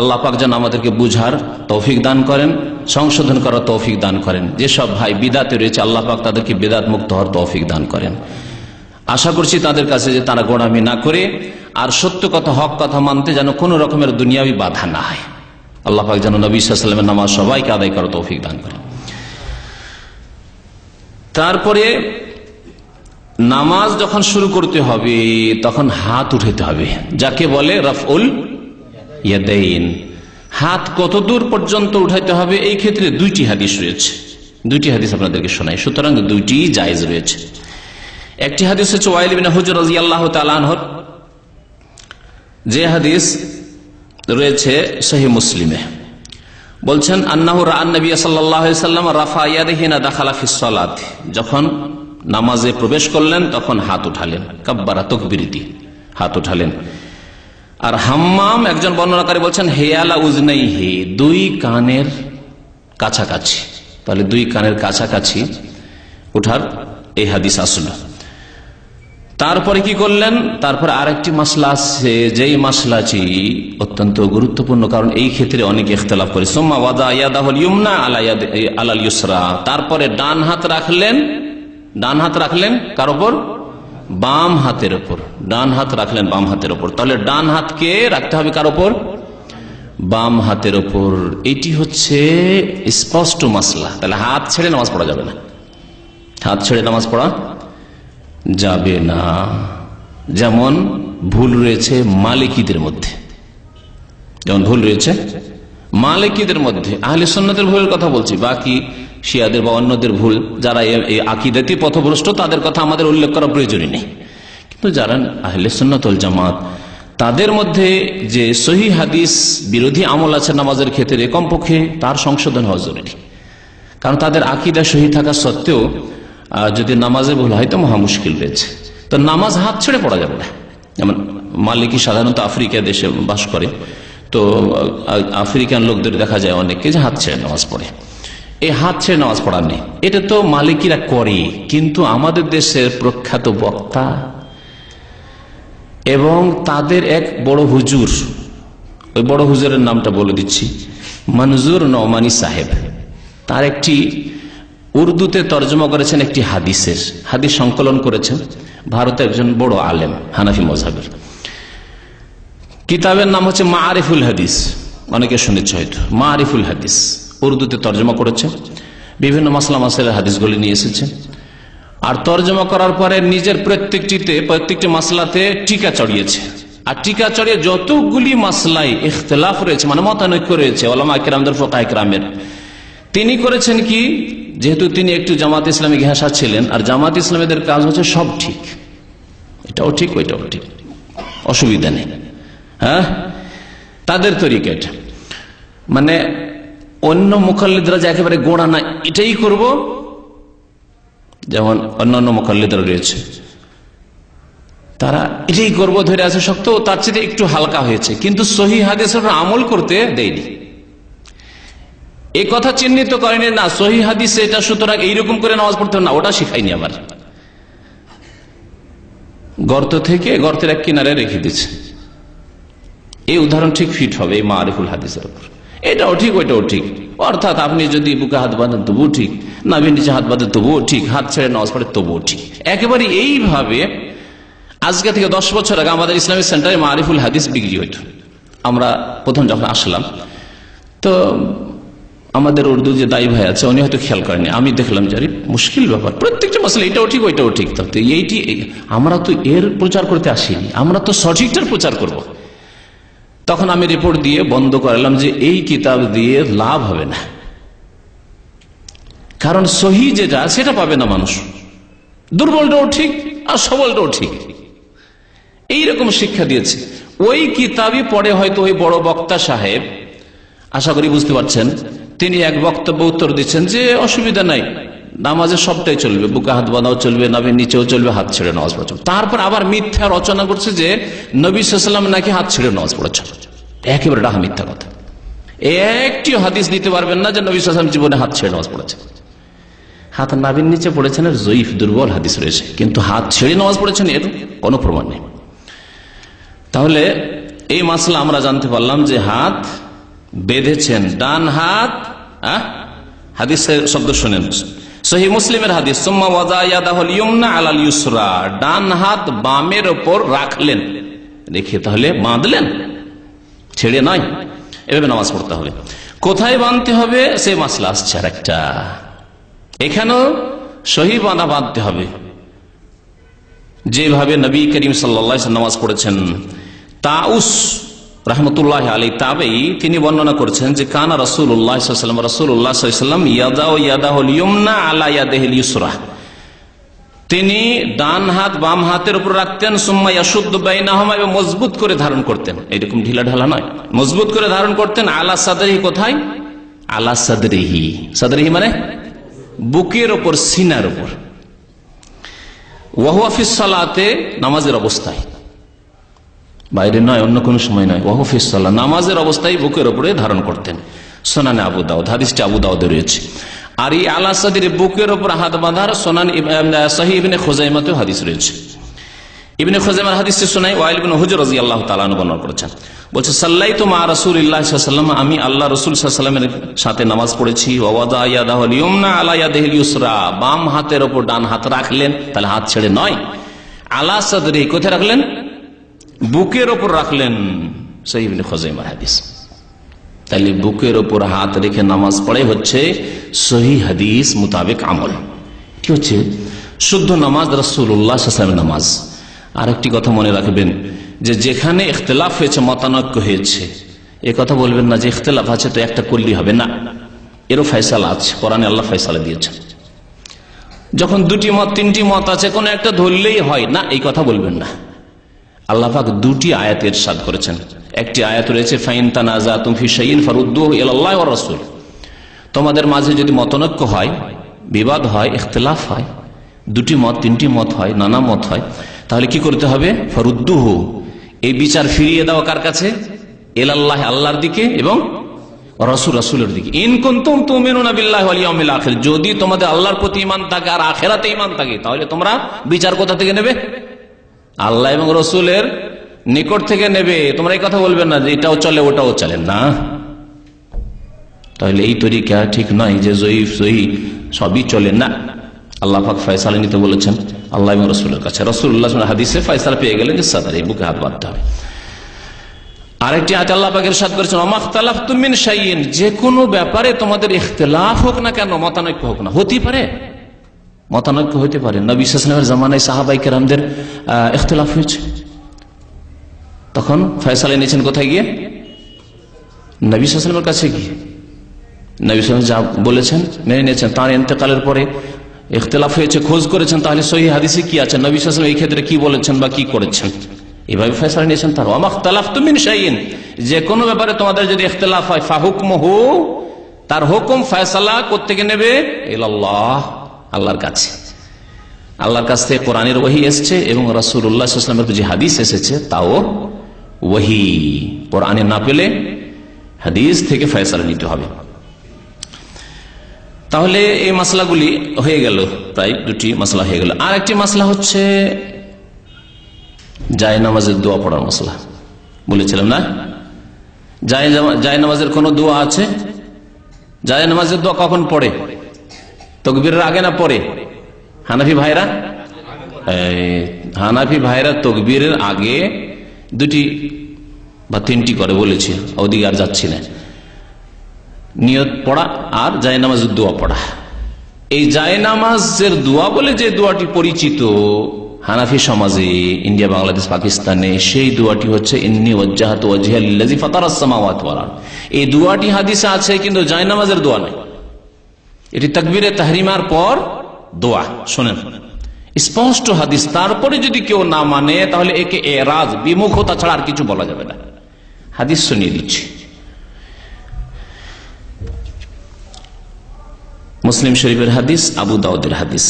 আল্লাহ পাক যেন আমাদেরকে বুঝার তৌফিক দান করেন, সংশোধন করার তৌফিক দান করেন। যেসব ভাই বিদাতে রয়েছে আল্লাহ পাক তাদেরকে বিদাত মুক্ত হওয়ার তৌফিক দান করেন। আশা করছি তাদের কাছে যে তারা গোঁড়ামি না করে আর সত্য কথা, হক কথা মানতে যেন কোনো রকমের দুনিয়াবি বাধা না হয়। আল্লাহ পাক যেন নবী সাল্লাল্লাহু আলাইহি ওয়াসাল্লামের নামাজ সবাইকে আদায় করার তৌফিক দান করেন। তারপরে নামাজ যখন শুরু করতে হবে তখন হাত উঠাতে হবে, যাকে বলে রাফউল ইয়াদাইন। হাত কত দূর পর্যন্ত উঠাইতে হবে এই ক্ষেত্রে দুইটি হাদিস রয়েছে, দুইটি হাদিস আপনাদেরকে শোনাই। সুতরাং দুইটি জায়েজ রয়েছে। একটি হাদিস হচ্ছে ওয়াইল ইবনে হুজর রাদিয়াল্লাহু তাআলা আনহু, যে হাদিস রয়েছে সহিহ মুসলিমে। বলছেন আন্নাহু রাআন নবী সাল্লাল্লাহু আলাইহি ওয়াসাল্লাম রাফা ইয়াদাইহি হিনা দাখালা ফিস সালাত, যখন নামাজে প্রবেশ করলেন তখন হাত উঠালেন, কাব্বারা তাকবীর দিয়ে হাত উঠালেন। আর হাম্মাম একজন বর্ণনাকারী বলছেন হেয়ালা উজনাইহি, দুই কানের কাছাকাছি। তাহলে দুই কানের কাছাকাছি উঠার এই হাদিস আসলো। তারপরে কি করলেন? তারপর আরেকটি মাসলা আছে, যেই মাসলাটি অত্যন্ত গুরুত্বপূর্ণ, কারণ এই ক্ষেত্রে অনেক ইখতিলাফ করে। সুম্মা ওয়াদা ইয়াদাহুল ইউমনা আলাল ইউসরা, তারপরে ডান হাত রাখলেন কার উপর? বাম হাতের উপর। ডান হাত রাখলেন বাম হাতের উপর। তাহলে ডান হাতকে রাখতে হবে কার উপর? বাম হাতের উপর। এটি হচ্ছে স্পষ্ট মাসলা। তাহলে হাত ছেড়ে নামাজ পড়া যাবে না, হাত ছেড়ে নামাজ পড়া যাবে না। যেমন ভুল রয়েছে মালিকিদের মধ্যে, আহলে সুন্নাতের ভুলের কথা বলছি, বাকি শিয়াদের বা অন্যদের ভুল, যারা এই আকীদাতি পথভ্রষ্ট তাদের কথা আমাদের উল্লেখ করা প্রয়োজনই নেই। কিন্তু যারা আহলে সুন্নাত ওয়াল জামাত, তাদের মধ্যে যে সহিহ হাদিস বিরোধী আমল আছে নামাজের ক্ষেত্রে, কমপক্ষে তার সংশোধন হওয়া জরুরি। কারণ তাদের আকীদা সহিহ থাকা সত্ত্বেও যদি নামাজে ভুল হয় তো মহা মুশকিল রয়েছে। তো নামাজ হাত ছেড়ে পড়া যাবে না। যেমন মালিকি সাধারণত আফ্রিকা দেশে বাস করে, তো আফ্রিকান লোকদের দেখা যায় অনেককে যে হাত ছেড়ে নামাজ পড়ে। এই হাত ছেড়ে নামাজ পড়া নেই, এটা তো মালিকিরা করে। কিন্তু আমাদের দেশের প্রখ্যাত বক্তা এবং তাদের এক বড় হুজুর, ওই বড় হুজুরের নামটা বলে দিচ্ছি, মনজুর নওমানি সাহেব, তার একটি উর্দুতে তর্জমা করেছেন একটি হাদিস সংকলন করেছেন। ভারতের একজন বড় আলেম হানাফি মযহাবের। কিতাবের নাম হচ্ছে মাআরিফুল হাদিস, অনেকে শুনেছে হয়তো। মাআরিফুল হাদিস উর্দুতে তর্জমা করেছে, বিভিন্ন মাসলা মাসাইলের হাদিসগুলি নিয়ে এসেছে। আর তর্জমা করার পরে নিজের প্রত্যেকটি মাসলাতে টিকা চড়িয়েছে। আর টিকা চড়িয়ে যতগুলি মাসলায় ইখতিলাফ রয়েছে, মানে মতানৈক্য রয়েছে উলামা কিরামদের, ফুকাহা কিরামের, তিনি করেছেন কি, যেহেতু তিনি একটু জামাত ইসলামী ঘেঁষা ছিলেন, আর জামাত ইসলামীদের কাজ হচ্ছে সব ঠিক, এটাও ঠিক ওইটাও ঠিক, অসুবিধা নেই। হ্যাঁ, তাদের তরিকাটা, মানে অন্য মুখাল্লিদরা যে একেবারে গোড়া না এটাই করব, যেমন অন্যান্য মুখাল্লিদরা রয়েছে তারা এটাই করব ধরে আছে শক্ত, তার চেয়ে একটু হালকা হয়েছে, কিন্তু সহিহ হাদিসের আমল করতে দেয়নি। এই কথা চিহ্নিত করেনি না সহি হাদিসে এটা, সুতরাং এইরকম করে নামাজ পড়তে হবে না, ওটা শিখাইনি। আবার গর্ত থেকে গর্তের এক কিনারে রেখে দিচ্ছে, এই উদাহরণ ঠিক ফিট হবে এই মারিফুল হাদিসের উপর। এটাও ঠিক ওইটাও ঠিক, অর্থাৎ আপনি যদি বুকে হাত বাঁধেন তবুও ঠিক, নাভির নিচে হাত বাঁধেন তবুও ঠিক, হাত ছেড়ে নামাজ পড়ে তবুও ঠিক। একেবারে এইভাবে আজকে থেকে 10 বছর আগে আমাদের ইসলামিক সেন্টারে মারিফুল হাদিস বিক্রি হইত। আমরা প্রথম যখন আসলাম তো আমাদের উর্দু যে দায়ী ভাই আছে উনি হয়তো খেয়াল করেনি, আমি দেখলাম যে মুশকিল ব্যাপার, প্রত্যেকটা মশলা এটাও ঠিক ওইটাও ঠিক। তো এইটি আমরা তো এর প্রচার করতে আসিনি, আমরা তো সঠিকটার প্রচার করব। তখন আমি রিপোর্ট দিয়ে বন্ধ করালাম যে এই কিতাব দিয়ে লাভ হবে না, কারণ সহি যেটা সেটা পাবে না মানুষ, দুর্বলটাও ঠিক আর সবলটাও ঠিক, এইরকম শিক্ষা দিয়েছে। ওই কিতাবই পড়ে হয়তো ওই বড় বক্তা সাহেব, আশা করি বুঝতে পারছেন, তিনি এক বক্তব্য উত্তর দিচ্ছেন যে অসুবিধা নাই, নামাজে সবটাই চলবে, বুকে হাত বাঁধাও চলবে, নাভির নিচেও চলবে, হাত ছেড়ে নামাজ পড়া চলবে। তারপর আবার মিথ্যা রচনা করছে যে নবী সাল্লাল্লাহু আলাইহি ওয়াসাল্লাম নাকি হাত ছেড়ে নামাজ পড়েছেন। একেবারে ডাহা মিথ্যা কথা। একটি হাদিস দিতে পারবেন না যে নবী সাল্লাল্লাহু আলাইহি ওয়াসাল্লাম জীবনে হাত ছেড়ে নামাজ পড়েছেন। হাত নাভির নিচে পড়েছেন এর জয়ীফ দুর্বল হাদিস রয়েছে, কিন্তু হাত ছেড়ে নামাজ পড়েছেন এর কোনো প্রমাণ নেই। তাহলে এই মাসলা আমরা জানতে পারলাম যে হাত বেঁধেছেন, ডান হাত, হাদিসের শব্দ শুনেন, সহিহ মুসলিমের হাদিস, সুম্মা ওয়াজা ইয়াদাহুল ইয়ুমনা আলাল ইউসরা, ডান হাত বামের ওপর রাখলেন, রেখে তাহলে বাঁধলেন, ছেড়ে নয়। এভাবে নামাজ পড়তে হবে। কোথায় বাঁধতে হবে সে মাসলা আসছে আর একটা, এখানেও সহি বাঁধা বাঁধতে হবে, যেভাবে নবী করিম সাল্লাল্লাহু আলাইহি ওয়াসাল্লাম নামাজ পড়েছেন। তাউস রাহমাতুল্লাহি আলাইহি তাবেঈ তিনি বর্ণনা করেছেন যে কানা রাসূলুল্লাহ সাল্লাল্লাহু আলাইহি ওয়াসাল্লাম, রাসূলুল্লাহ সাল্লাল্লাহু আলাইহি ওয়াসাল্লাম ইয়াদাউ ইয়াদাহুল ইয়ুমনা আলা ইয়াদিহিল ইউসরা, তিনি ডান হাত বাম হাতের উপর রাখতেন, সুম্মা ইয়াশুদ্দু বাইনাহুমা, এবং মজবুত করে ধারণ করতেন, এরকম ঢিলা ঢালা নয়, মজবুত করে ধারণ করতেন। আলা সাদরিহি, কোথায়? আলা সাদরিহি, সাদরিহি মানে বুকের উপর, সিনার উপর। ওয়া হুয়া ফিস সালাতে, নামাজের অবস্থায়, বাইরে নয়, অন্য কোন সময় নয়। ওয়া হুয়া ফিস সালাত, নামাজের অবস্থায় বুকের উপরে ধারণ করতেন। সুনানে আবু দাউদ, হাদিসটি আবু দাউদে রয়েছে। আর এই আলা সাদরি, বুকের উপর হাত বাঁধার সুনান সহিহ ইবনে খুজাইমাতেও হাদিস রয়েছে। ইবনে খুজাইমার হাদিসে শোনায় ওয়াইল ইবনে হুজর রাদিয়াল্লাহু তাআলা আনহু বর্ণনা করেছেন, বলছে সাল্লাইতু মা রাসূলিল্লাহ সাল্লাল্লাহু আলাইহি ওয়াসাল্লাম, আমি আল্লাহ রাসূল সাল্লাল্লাহু আলাইহি ওয়াসাল্লামের সাথে নামাজ পড়েছি। ওয়া ওয়াদা ইয়াদাহুল ইয়ুমনা আলা ইয়াদিহিল ইউসরা, বাম হাতের উপর ডান হাত রাখলেন, তাহলে হাত ছেড়ে নয়। আলা সাদরি, কোথায় রাখলেন? বুকের উপর রাখলেন, সহিহ ইবনে খুজাইমার হাদিস। তাহলে বুকের উপর হাত রেখে নামাজ পড়ে হচ্ছে সহিহ হাদিস মোতাবেক আমল, কি হচ্ছে শুদ্ধ নামাজ, রাসূলুল্লাহ সাল্লাল্লাহু আলাইহি ওয়াসাল্লামের নামাজ। আরেকটি কথা মনে রাখবেন যে যেখানে ইখতিলাফ হয়েছে, মতানৈক্য হয়েছে, এ কথা বলবেন না যে ইখতিলাফ আছে তো একটা করলেই হবে না, এরও ফয়সালা আছে, কোরআনে আল্লাহ ফয়সালা দিয়েছেন। যখন দুটি মত তিনটি মত আছে, কোনো একটা ধরলেই হয় না, এই কথা বলবেন না। আল্লাহ পাক দুটি আয়াত ইরশাদ করেছেন। একটি আয়াত রয়েছে ফাইন তানাজাতুম ফি শাইইন ফারুদ্দুহু ইলাল্লাহি ওয়ার রাসূল, তোমাদের মাঝে যদি মতনৈক্য হয়, বিবাদ হয়, ইখতিলাফ হয়, দুটি মত তিনটি মত হয়, নানা মত হয়, তাহলে কি করতে হবে? ফারুদ্দুহু, এই বিচার ফিরিয়ে দাও কার কাছে? ইলাল্লাহি, আল্লাহর দিকে, এবং রাসূল, রাসূলের দিকে। ইন কুনতুম তুমিনুনা বিল্লাহি ওয়াল ইয়াউমিল আখির, যদি তোমাদের আল্লাহর প্রতি ঈমান থাকে আর আখিরাতে ঈমান থাকে, তাহলে তোমরা বিচার কোথা থেকে নেবে? আল্লাহ এবং রাসূলের নিকট থেকে নেবে। তোমরা এই কথা বলবে না যে এটাও চলে ওটাও চলে না। তাহলে এই তরিকা ঠিক নয় যে জয়ীফ সহিহ সবই চলে না। আল্লাহ পাক ফয়সালা নিতে বলেছেন আল্লাহ এবং রাসূলের কাছে। রাসূলুল্লাহ হাদিসে ফয়সালা পেয়ে গেলেন যে সাদরে, বুকে হাত বাঁধতে হবে। আরেকটি আয়াতে আল্লাহ পাক ইরশাদ করেছেন ওয়ামাখতালাফতুম মিন শাইইন, যে কোনো ব্যাপারে তোমাদের ইখতিলাফ হোক না কেন, মতানৈক্য হোক না, হতে পারে, মতানৈক্য হতে পারে। নবী সাল্লাল্লাহু আলাইহি ওয়াসাল্লামের জামানায় সাহাবায়ে কেরামদের ইখতিলাফ হয়েছে, তখন ফয়সালা নিয়েছেন কোথায় গিয়ে? নবী সাল্লাল্লাহু আলাইহি ওয়াসাল্লামের কাছে গিয়ে। নবী সাল্লাল্লাহু আলাইহি ওয়াসাল্লাম যা বলেছেন মেনে নিয়েছেন। তার ইন্তেকালের পরে ইখতিলাফ হয়েছে, খোঁজ করেছেন, তাহলে সহিহ হাদিসে কি আছে, নবী সাল্লাল্লাহু আলাইহি ওয়াসাল্লাম এই ক্ষেত্রে কি বলেছেন বা কি করেছেন, এভাবে ফয়সালা নিয়েছেন। তার ওয়ামাখতালাফতুম মিন শাইইন, যে কোনো ব্যাপারে তোমাদের যদি ইখতিলাফ হয়, ফাহুকমুহু, তার হুকুম ফয়সালা কোত্থেকে নেবে? ইলাল্লাহ, আল্লাহর কাছে। আল্লাহর কাছ থেকে কোরআনের ওহী এসেছে এবং রাসূলুল্লাহ সাল্লাল্লাহু আলাইহি ওয়াসাল্লামের যে হাদিস এসেছে তাও ওহী। কোরআনে না পেলে হাদিস থেকে ফয়সালা নিতে হবে। তাহলে এই মাসলাগুলি হয়ে গেল, প্রায় দুটি মাসলা হয়ে গেল। আর একটি মাসলা হচ্ছে জায়নামাজের দোয়া পড়ার মাসলা। বলেছিলাম না, জায়নামাজের কোন দোয়া আছে? জায়নামাজের দোয়া কখন পড়ে? তাকবীরের আগে না পরে? হানাফি ভাইরা তাকবীরের আগে দুটি বা তিনটি করে বলেছি, ওদিকে আর যাচ্ছি না। নিয়ত পড়া আর জায়নামাজের দোয়া পড়া। এই জায়নামাজের দোয়া বলে যে দোয়াটি পরিচিত হানাফি সমাজে, ইন্ডিয়া, বাংলাদেশ, পাকিস্তানে, সেই দোয়াটি হচ্ছে ইন্নী ওয়াজ্জাহাতু ওয়াজহিয়া লিল্লাযী ফাতারাস সামাওয়াতি ওয়াল আরদ। এই দোয়াটি হাদিসে আছে, কিন্তু জায়নামাজের দোয়া নেই। এটি তাকবীরে তাহরিমার পর দোয়া। শোনেন, স্পষ্ট হাদিস। তারপরে যদি কেউ না মানে তাহলে একে এরাজ, বিমুখতা ছাড়া আর কিছু বলা যাবে না। হাদিস শুনিয়ে দিচ্ছি। মুসলিম শরীফের হাদিস, আবু দাউদের হাদিস।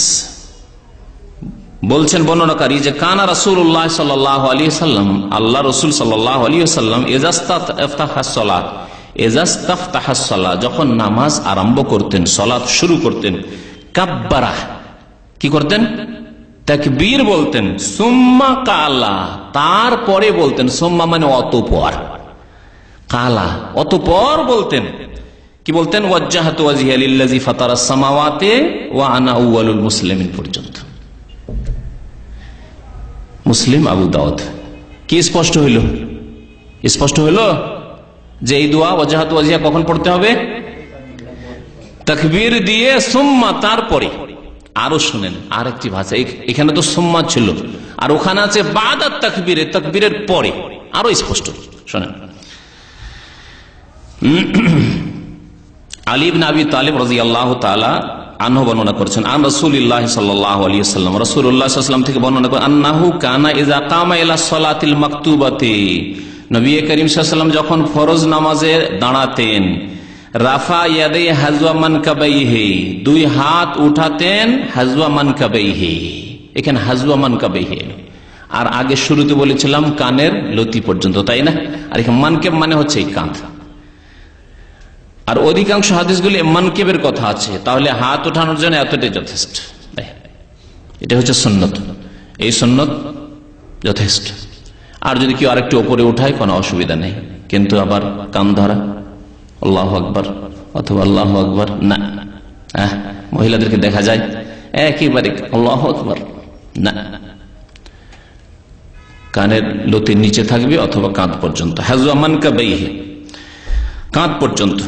বলছেন বর্ণনাকারী যে কানা রাসূলুল্লাহ সাল্লাল্লাহু আলাইহি ওয়াসাল্লাম, আল্লাহ রাসূল সাল্লাল্লাহু আলাইহি ওয়াসাল্লাম ইজাস্তাফতাহাস সালাত, যখন নামাজ আরম্ভ করতেন, সালাত শুরু করতেন, কাব্বারা, কি করতেন? তাকবীর বলতেন, সুম্মা কালা, তারপরে বলতেন। সুম্মা মানে অতঃপর, কালা অতঃপর বলতেন। কি বলতেন? ওয়াজ্জাহাতু ওয়াজহিয়া লিল্লাযী ফাতারাস সামাওয়াতি ওয়া আনা আউয়ালুল মুসলিমিন পর্যন্ত। মুসলিম, আবু দাউদ। কি স্পষ্ট হইল? স্পষ্ট হইল যে এই দোয়া ওয়াজ্জাহাতু ওয়াজহিয়া কখন পড়তে হবে? তাকবীর দিয়ে সুম্মা, তারপরে। আরো শুনেন আর একটি ভাষা, এখানে তো সুম্মা ছিল, আর ওখানে আছে বাদাত তাকবীরে, তাকবীরের পরে। আরো স্পষ্ট শোনেন। আলী ইবনে আবি তালিব রাদিয়াল্লাহু তাআলা আনহু বর্ণনা করেছেন, আন রাসূলুল্লাহ সাল্লাল্লাহু আলাইহি ওয়াসাল্লাম, রাসূলুল্লাহ সাল্লাল্লাহু আলাইহি ওয়াসাল্লাম থেকে বর্ণনা করেন, আন্নাহু কানা ইযা কামা ইলা সালাতিল মাকতুবাতি, নবী করিম সাল্লাল্লাহু আলাইহি ওয়াসাল্লাম যখন ফরজ নামাজে দাঁড়াতেন, রাফা ইয়াদাই হাজওয়া মানকাবাইহি, দুই হাত উঠাতেন, হাজওয়া মানকাবাইহি, এখানে হাজওয়া মানকাবাইহি। আর আগে শুরুতে বলেছিলাম কানের লতি পর্যন্ত, তাই না? আর এখানে মানকেব মানে হচ্ছে এই কাঁধ। আর অধিকাংশ হাদিসগুলি মানকেবের কথা আছে, তাহলে হাত ওঠানোর জন্য এতটাই যথেষ্ট। এটা হচ্ছে সুন্নত, এই সুন্নত যথেষ্ট। আর যদি কেউ আরেকটু ওপরে উঠায় কোনো অসুবিধা নেই, কিন্তু আবার কান ধরা, আল্লাহু আকবার অথবা আল্লাহু আকবার না। মহিলাদেরকে দেখা যায় একেবারে আল্লাহু আকবার না, কানের লতির নিচে থাকবে অথবা কাঁধ পর্যন্ত, হাজওয়া মানকাবাইহি, কাঁধ পর্যন্ত।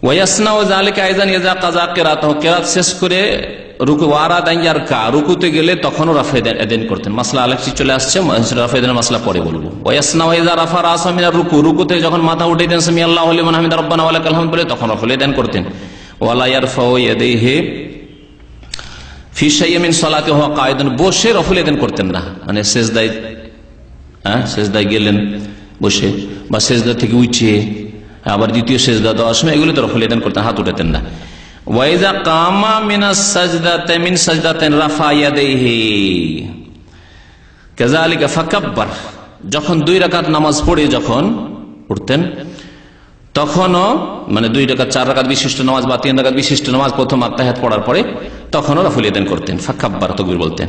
ওয়াসনাউ যালিকা আইযান ইযা কাযা কিরাতাহু, কিরাত শেষ করে রুকু ওয়ারাদা ইয়ারকা, রুকুতে গেলে তখনও রাফা এদেন করতেন। মাসলা আলেকটি চলে আসছে, রাফা এদেনের মাসলা পরে বলবো। ওয়াসনাউ ইযা রাফা রাসা মিনার রুকু, রুকুতে যখন মাথা উঠাইতেন, সামি আল্লাহু লিমান হামিদা রব্বানা ওয়া লাকাল হামদ বলে, তখন রাফা এদেন করতেন। ওয়ালা ইয়ারফাউ ইয়াদাইহি ফি শাইইন মিন সালাতিহি ওয়া কায়িদান, বসে রাফা এদেন করতেন না, মানে সিজদায়, সিজদায় গেলেন বসে, বা সিজদা থেকে উঠে আবার দ্বিতীয় সেজদা দেওয়ার সময় এগুলো তো রাফা এদেন করতেন, হাত উঠাতেন না। ওয়াইজা কামা মিনাস সাজদাতাইন মিন সাজদাতাইন রাফা ইয়াদাইহি কাযালিকা ফাকাব্বার, যখন 2 রাকাত নামাজ পড়ে যখন উঠতেন, তখনও মানে 2 রাকাত 4 রাকাত বিশিষ্ট নামাজ বা 3 রাকাত বিশিষ্ট নামাজ প্রথম আত্তাহিয়াত পড়ার পরে তখনও রাফা এদেন করতেন, ফাকাব্বার তাকবীর বলতেন।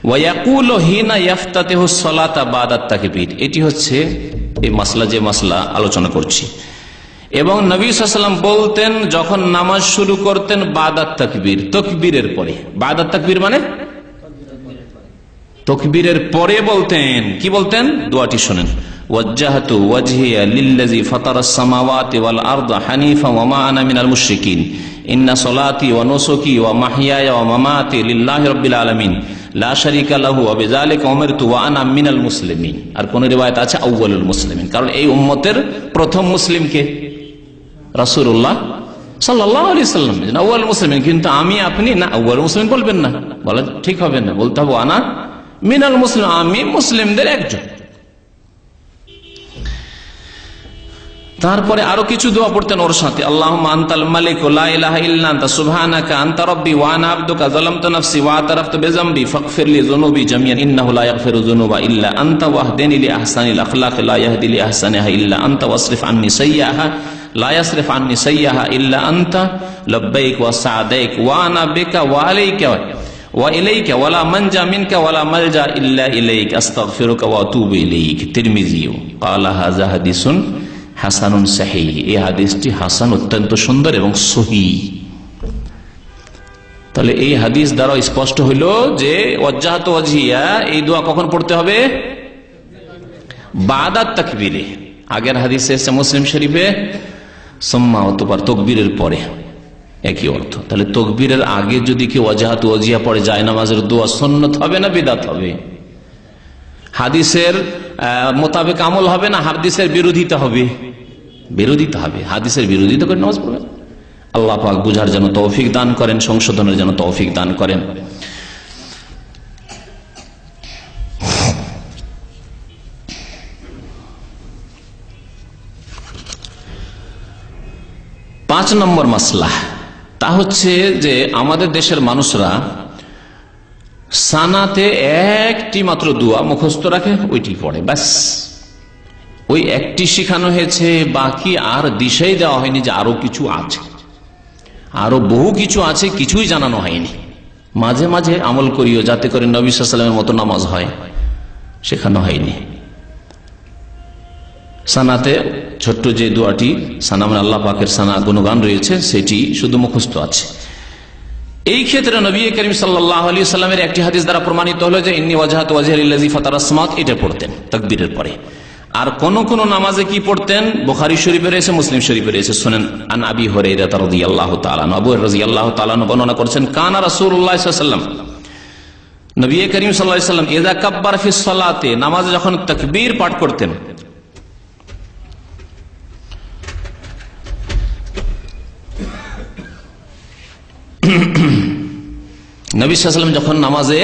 ওয়া ইয়াকুলু হিনা ইফতাতিহু সালাতা বাদা তাকবীর, এটি হচ্ছে এই মাসলা, যে মাসলা আলোচনা করছি। এবং নবী সাল্লাল্লাহু আলাইহি ওয়াসাল্লাম বলতেন যখন নামাজ শুরু করতেন বাদাত তাকবীর, তাকবীরের পরে। বাদাত তাকবীর মানে তাকবীরের পরে বলতেন। কি বলতেন? দোয়াটি শুনেন, ওয়াজ্জাহাতু ওয়াজহিয়া লিল্লাযী ফাতারাস সামাওয়াতি ওয়াল আরদা হানিফা ওয়া মা আনা মিনাল মুশরিকিন ইন্না সলাতি ওয়া নুসুকি ওয়া মাহইয়ায়া ওয়া মামাতি লিল্লাহি রাব্বিল আলামিন লা শারীকা লাহু ওয়া বিযালিকা উমিরতু ওয়া আনা মিনাল মুসলিমিন। আর কোন রিওয়ায়াত আছে আউয়ালুল মুসলিমিন, কারণ এই উম্মতের প্রথম মুসলিম কে? রাসূলুল্লাহ সাল্লাল্লাহু আলাইহি ওয়াসাল্লাম, আউয়াল মুসলিমিন। কিন্তু আমি আপনি না, আউয়াল মুসলিম বলবেন না, বলা ঠিক হবে না, বলতে হবে আনা মিনাল মুসলিম, আমি মুসলিমদের একজন। তারপরে আরো কিছু দোয়া পড়তেন ওর সাথে, আল্লাহুম্মা আনতাল মালিক লা ইলাহা ইল্লা আনতা সুবহানাকা আনতা রাব্বি ওয়া আনা আবদুকা যালামতু নাফসি ওয়া আতারাফতু বিযামবি ফাগফিরলি যুনুবি জামিআন ইন্নাহু লা ইয়াগফিরু যুনুবা ইল্লা আনতা ওয়াহদিনি লি আহসানিল আখলাক লা ইয়াহদি লি আহসানিহা ইল্লা আনতা ওয়াসরিফ আন্নি সাইয়্যাহা লা ইয়াসরিফ আন্নি সাইয়্যাহা ইল্লা আনতা লব্বাইক ওয়া সাদাইক ওয়া আনা বিকা ওয়া আলাইকা ওয়া ইলাইকা ওয়ালা মানজা মিনকা ওয়ালা মালজা ইল্লা ইলাইক আস্তাগফিরুকা ওয়া আতুবু ইলাইক। তিরমিজি ক্বালা হাযা হাদিসুন হাসানুন সহিহ। এই হাদিসটি হাসান, অত্যন্ত সুন্দর এবং সহিহ। তাহলে এই হাদিস দ্বারা স্পষ্ট হইল যে ওয়াজ্জাহতু ওয়াজহিয়া এই দোয়া কখন পড়তে হবে? বাদাত তাকবীরে। আগের হাদিসে এসেছে মুসলিম শরীফে সুম্মা, অতঃপর তাকবীরের পরে, একই অর্থ। তাহলে তাকবীরের আগে যদি কেউ ওয়াজ্জাহতু ওয়াজহিয়া পড়ে যায় নামাজের দোয়া সুন্নাত হবে না বিদআত হবে? হাদিসের মোতাবেক আমল হবে না হাদিসের বিরোধিতা হবে? বিরোধিতা হবে। হাদিসের বিরোধিতা করে নামাজ পড়বে। আল্লাহ পাক বুঝার জন্য তৌফিক দান করেন, সংশোধনের জন্য তৌফিক দান করেন। পাঁচ নম্বর মাসলা তা হচ্ছে যে আমাদের দেশের মানুষরা সানাতে একটি মাত্র দোয়া মুখস্থ রাখে, ওইটি পড়ে, ব্যাস। ওই একটি শিখানো হয়েছে, বাকি আর দিশাই দেওয়া হয়নি যে আরো কিছু আছে, আরো বহু কিছু আছে, কিছুই জানানো হয়নি। মাঝে মাঝে আমল করিও যাতে করে নবী সাল্লাল্লাহু আলাইহি ওয়াসাল্লামের মতো নামাজ হয়, শেখানো হয়নি। সানাতে ছোট্ট যে দোয়াটি সানা মানে আল্লাহ পাকের সানা গুণগান রয়েছে, সেটি শুধু মুখস্থ আছে। এই ক্ষেত্রে নবী করিম সাল্লাল্লাহু আলাইহি ওয়াসাল্লামের একটি হাদিস দ্বারা প্রমাণিত হলো যে ইন্নী ওয়াজহাতু ওয়াজহিয়া লিল্লাযী ফাতারাস সামাওয়াতি, এটা পড়তেন তাকবীরের পরে। আর কোন কোন নামাজে কি পড়তেন? বুখারী শরীফে রয়েছে, মুসলিম শরীফে রয়েছে। শুনেন, আন আবি হুরায়রা রাদিয়াল্লাহু তাআলা আনহু, আবু হুরায়রা রাদিয়াল্লাহু তাআলা আনহু বর্ণনা করেছেন, কানা রাসূলুল্লাহ সাল্লাল্লাহু আলাইহি ওয়াসাল্লাম, নবী করিম সাল্লাল্লাহু আলাইহি ওয়াসাল্লাম ইযা কাব্বারা ফিস সালাতে, নামাজে যখন তাকবীর পাঠ করতেন, নবী সাল্লাল্লাহু আলাইহি ওয়াসাল্লাম যখন নামাজে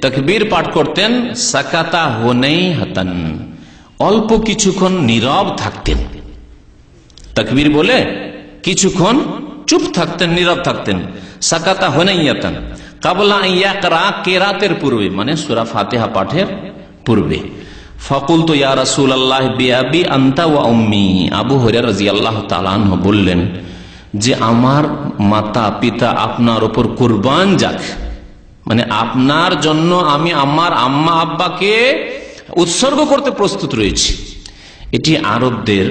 তাকবীর পাঠ করতেন, সাকাতা হুনাইহাতান, অল্প কিছুক্ষণ নীরব থাকতেন। তাকবীর বলে কিছুক্ষণ চুপ থাকতেন, নীরব থাকতেন। সাকাতা হুনাইয়াতান ক্বাবলা আন ইয়াকরা, কিরাতের পূর্বে, মানে সূরা ফাতিহা পাঠের পূর্বে। ফাকুলতু ইয়া রাসূলুল্লাহ বিআবি আনতা ওয়া উম্মি, আবু হুরায়রা রাদিয়াল্লাহু তাআলা আনহু বললেন যে আমার মাতা পিতা আপনার উপর কুরবান যাক, মানে আপনার জন্য আমি আমার আম্মা আব্বাকে উৎসর্গ করতে প্রস্তুত রয়েছি। এটি আরবদের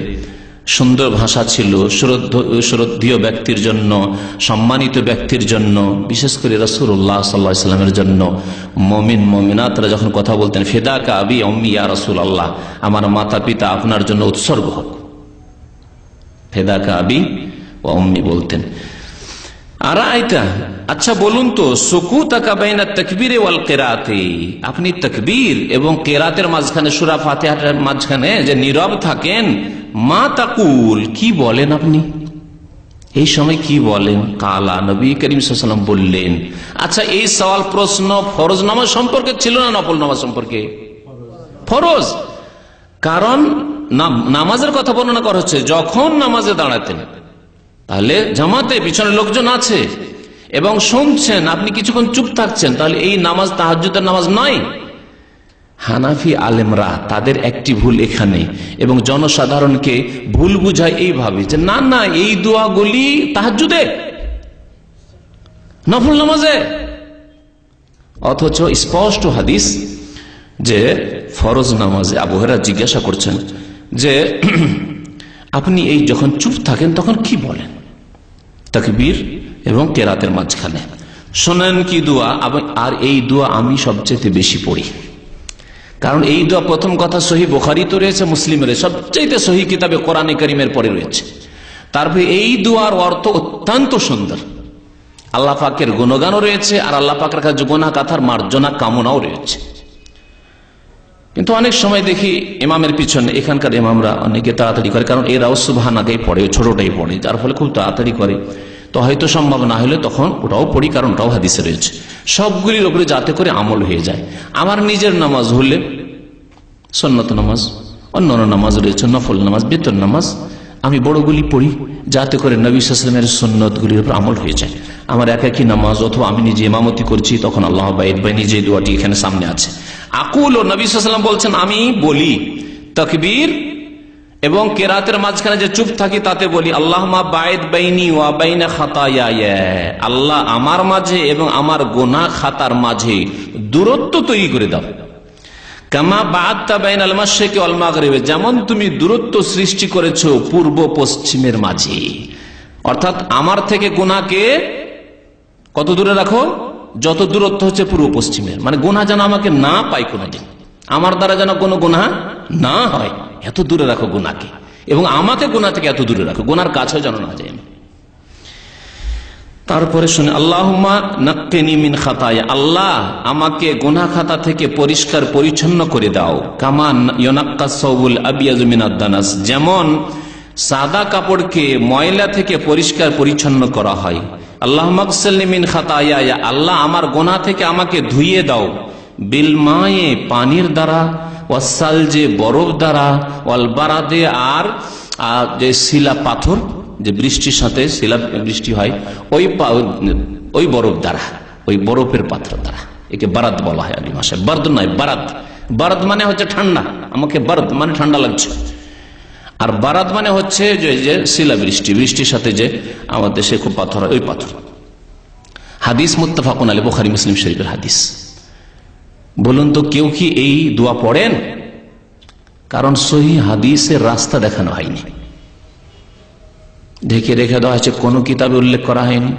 সুন্দর ভাষা ছিল, শ্রদ্ধেয় ব্যক্তির জন্য, সম্মানিত ব্যক্তির জন্য, বিশেষ করে রাসূলুল্লাহ সাল্লাল্লাহু আলাইহি ওয়াসাল্লামের জন্য। মুমিন মুমিনাতরা যখন কথা বলতেন, ফিদাকা আবি উম্মি ইয়া রাসূলুল্লাহ, আমার মাতা পিতা আপনার জন্য উৎসর্গ হোক, ফিদাকা আবি ওয়া উম্মি বলতেন। আর আইতা, আচ্ছা বলুন তো, সুকুতাকা বাইনা তাকবীর ওয়াল কিরাতি, আপনি তাকবীর এবং কিরাতের মাঝখানে, সূরা ফাতিহার মাঝখানে যে নীরব থাকেন, মা তাকুল, কি বলেন আপনি এই সময়, কি বলেন? কালা, নবী করিম সাল্লাল্লাহু আলাইহি ওয়াসাল্লাম বললেন। আচ্ছা, এই সওয়াল প্রশ্ন ফরজ নামাজ সম্পর্কে ছিল না নফল নামাজ সম্পর্কে? ফরজ, কারণ নামাজের কথা বর্ণনা করা হচ্ছে যখন নামাজে দাঁড়াতেন, তাহলে জামাতে পিছনে লোকজন আছে এবং শুনছেন, আপনি কিছুক্ষণ চুপ থাকছেন, তাহলে এই নামাজ তাহাজ্জুদের নামাজ নয়। হানাফি আলেমরা তাদের একটি ভুল এখানে, এবং জনসাধারণকে ভুল বুঝায় এইভাবে যে না না, এই দোয়াগুলি তাহাজ্জুদে, নফল নামাজে। অথচ স্পষ্ট হাদিস যে ফরজ নামাজে। আবু হুরায়রা জিজ্ঞাসা করছেন যে আপনি এই যখন চুপ থাকেন তখন কি বলেন তাকবীর এবং কেরাতের মাঝখানে? শোনেন কি দোয়া, আর এই দোয়া আমি সবচেয়ে বেশি পড়ি, কারণ এই দোয়া প্রথম কথা সহিহ বুখারীতে রয়েছে, মুসলিমের সবচেয়ে সহিহ কিতাবে কোরআনে কারীমের পরে রয়েছে। তারপরে এই দোয়ার অর্থ অত্যন্ত সুন্দর, আল্লাহ পাকের গুণগানও রয়েছে, আর আল্লাহ পাকের কাছে গুনাহ কাথার মার্জনা কামনাও রয়েছে। কিন্তু অনেক সময় দেখি ইমামের পিছনে, এখানকার ইমামরা অনেকে তাড়াতাড়ি করে, কারণ এরাও সুবহানাকেই পড়ে, ছোটটাই পড়ে, যার ফলে খুব তাড়াতাড়ি করে। তো হয়তো সম্ভব না হলে তখন ওটাও পড়ি, কারণ ওটাও হাদিসে রয়েছে। সবগুলির উপরে যাতে করে আমল হয়ে যায়। আমার নিজের নামাজ হলে সুন্নত নামাজ, অন্যান্য নামাজ রয়েছে, নফল নামাজ, বেতন নামাজ, আমি বড়গুলি পড়ি যাতে করে নবী সাল্লাল্লাহু আলাইহি ওয়াসাল্লামের সুন্নতগুলির উপর আমল হয়ে যায়। আমার একাকী নামাজ অথবা আমি নিজে ইমামতি করছি, তখন আল্লাহ বাইদ বাই নিজে দোয়াটি এখানে সামনে আছে। আকুল, ও নবী সাল্লাল্লাহু আলাইহি ওয়াসাল্লাম বলছেন আমি বলি তাকবীর এবং কেরাতের মাঝখানে যে চুপ থাকি তাতে বলি আল্লাহুম্মা বাঈদ বাইনি ওয়া বাইনা খাতায়ায়া, আল্লাহ আমার মাঝে এবং আমার গুনাহ খাতার মাঝে দূরত্ব তৈরি করে দাও। কামা বা'আদতা বাইনাল মাশরিকি ওয়াল মাগরিবি, যেমন তুমি দূরত্ব সৃষ্টি করেছো পূর্ব পশ্চিমের মাঝে। অর্থাৎ আমার থেকে গুনাহকে কত দূরে রাখো? যত দূরত্ব হচ্ছে পূর্ব পশ্চিমের, মানে গুনাহ যেন আমাকে না পাই কোনোদিন, আমার দ্বারা যেন কোনো গুনাহ না হয়, এত দূরে রাখো গুনাহকে, এবং আমাকে গুনাহ থেকে এত দূরে রাখো, গুনার কাছেও যেন না যায়। তারপরে শুনে আল্লাহুম্মা নাক্কিনি মিন খাতায়া, আল্লাহ আমাকে গুনাহ খাতা থেকে পরিষ্কার পরিচ্ছন্ন করে দাও। কামা ইউনাক্কাস সাওবুল আবিয়াযু মিনাদ দানাস, যেমন সাদা কাপড়কে ময়লা থেকে পরিষ্কার পরিচ্ছন্ন করা হয়। আল্লাহুম্মা গসিলনি মিন খাতায়া, আল্লাহ আমার গুনাহ থেকে আমাকে ধুইয়ে দাও। বিল মায়ে, পানির দ্বারা, ওয়াসালজে, বরফ দ্বারা, ওয়াল বারাদে, আর যে শিলা পাথর, যে বৃষ্টির সাথে শিলা বৃষ্টি হয়, ওই বরফ দ্বারা, ওই বরফের পাথর দ্বারা। একে বারাদ বলা হয় আরবি ভাষায়, বারদ নয় বারাদ। বারাদ মানে হচ্ছে ঠান্ডা, আমাকে বারদ মানে ঠান্ডা লাগছে, আর বারাদ মানে হচ্ছে যে শিলা বৃষ্টি, বৃষ্টির সাথে যে আমাদের দেশে খুব পাথর হয়, ওই পাথর। হাদিস মুত্তাফাকুন আলাইহি, বুখারী মুসলিম শরীফের হাদিস। বলুন তো কেউ কি এই দোয়া পড়েন? কারণ সহি হাদিসের রাস্তা দেখানো হয়নি, ঢেকে রেখে দেওয়া হয়েছে, কোনো কিতাবে উল্লেখ করা হয়নি।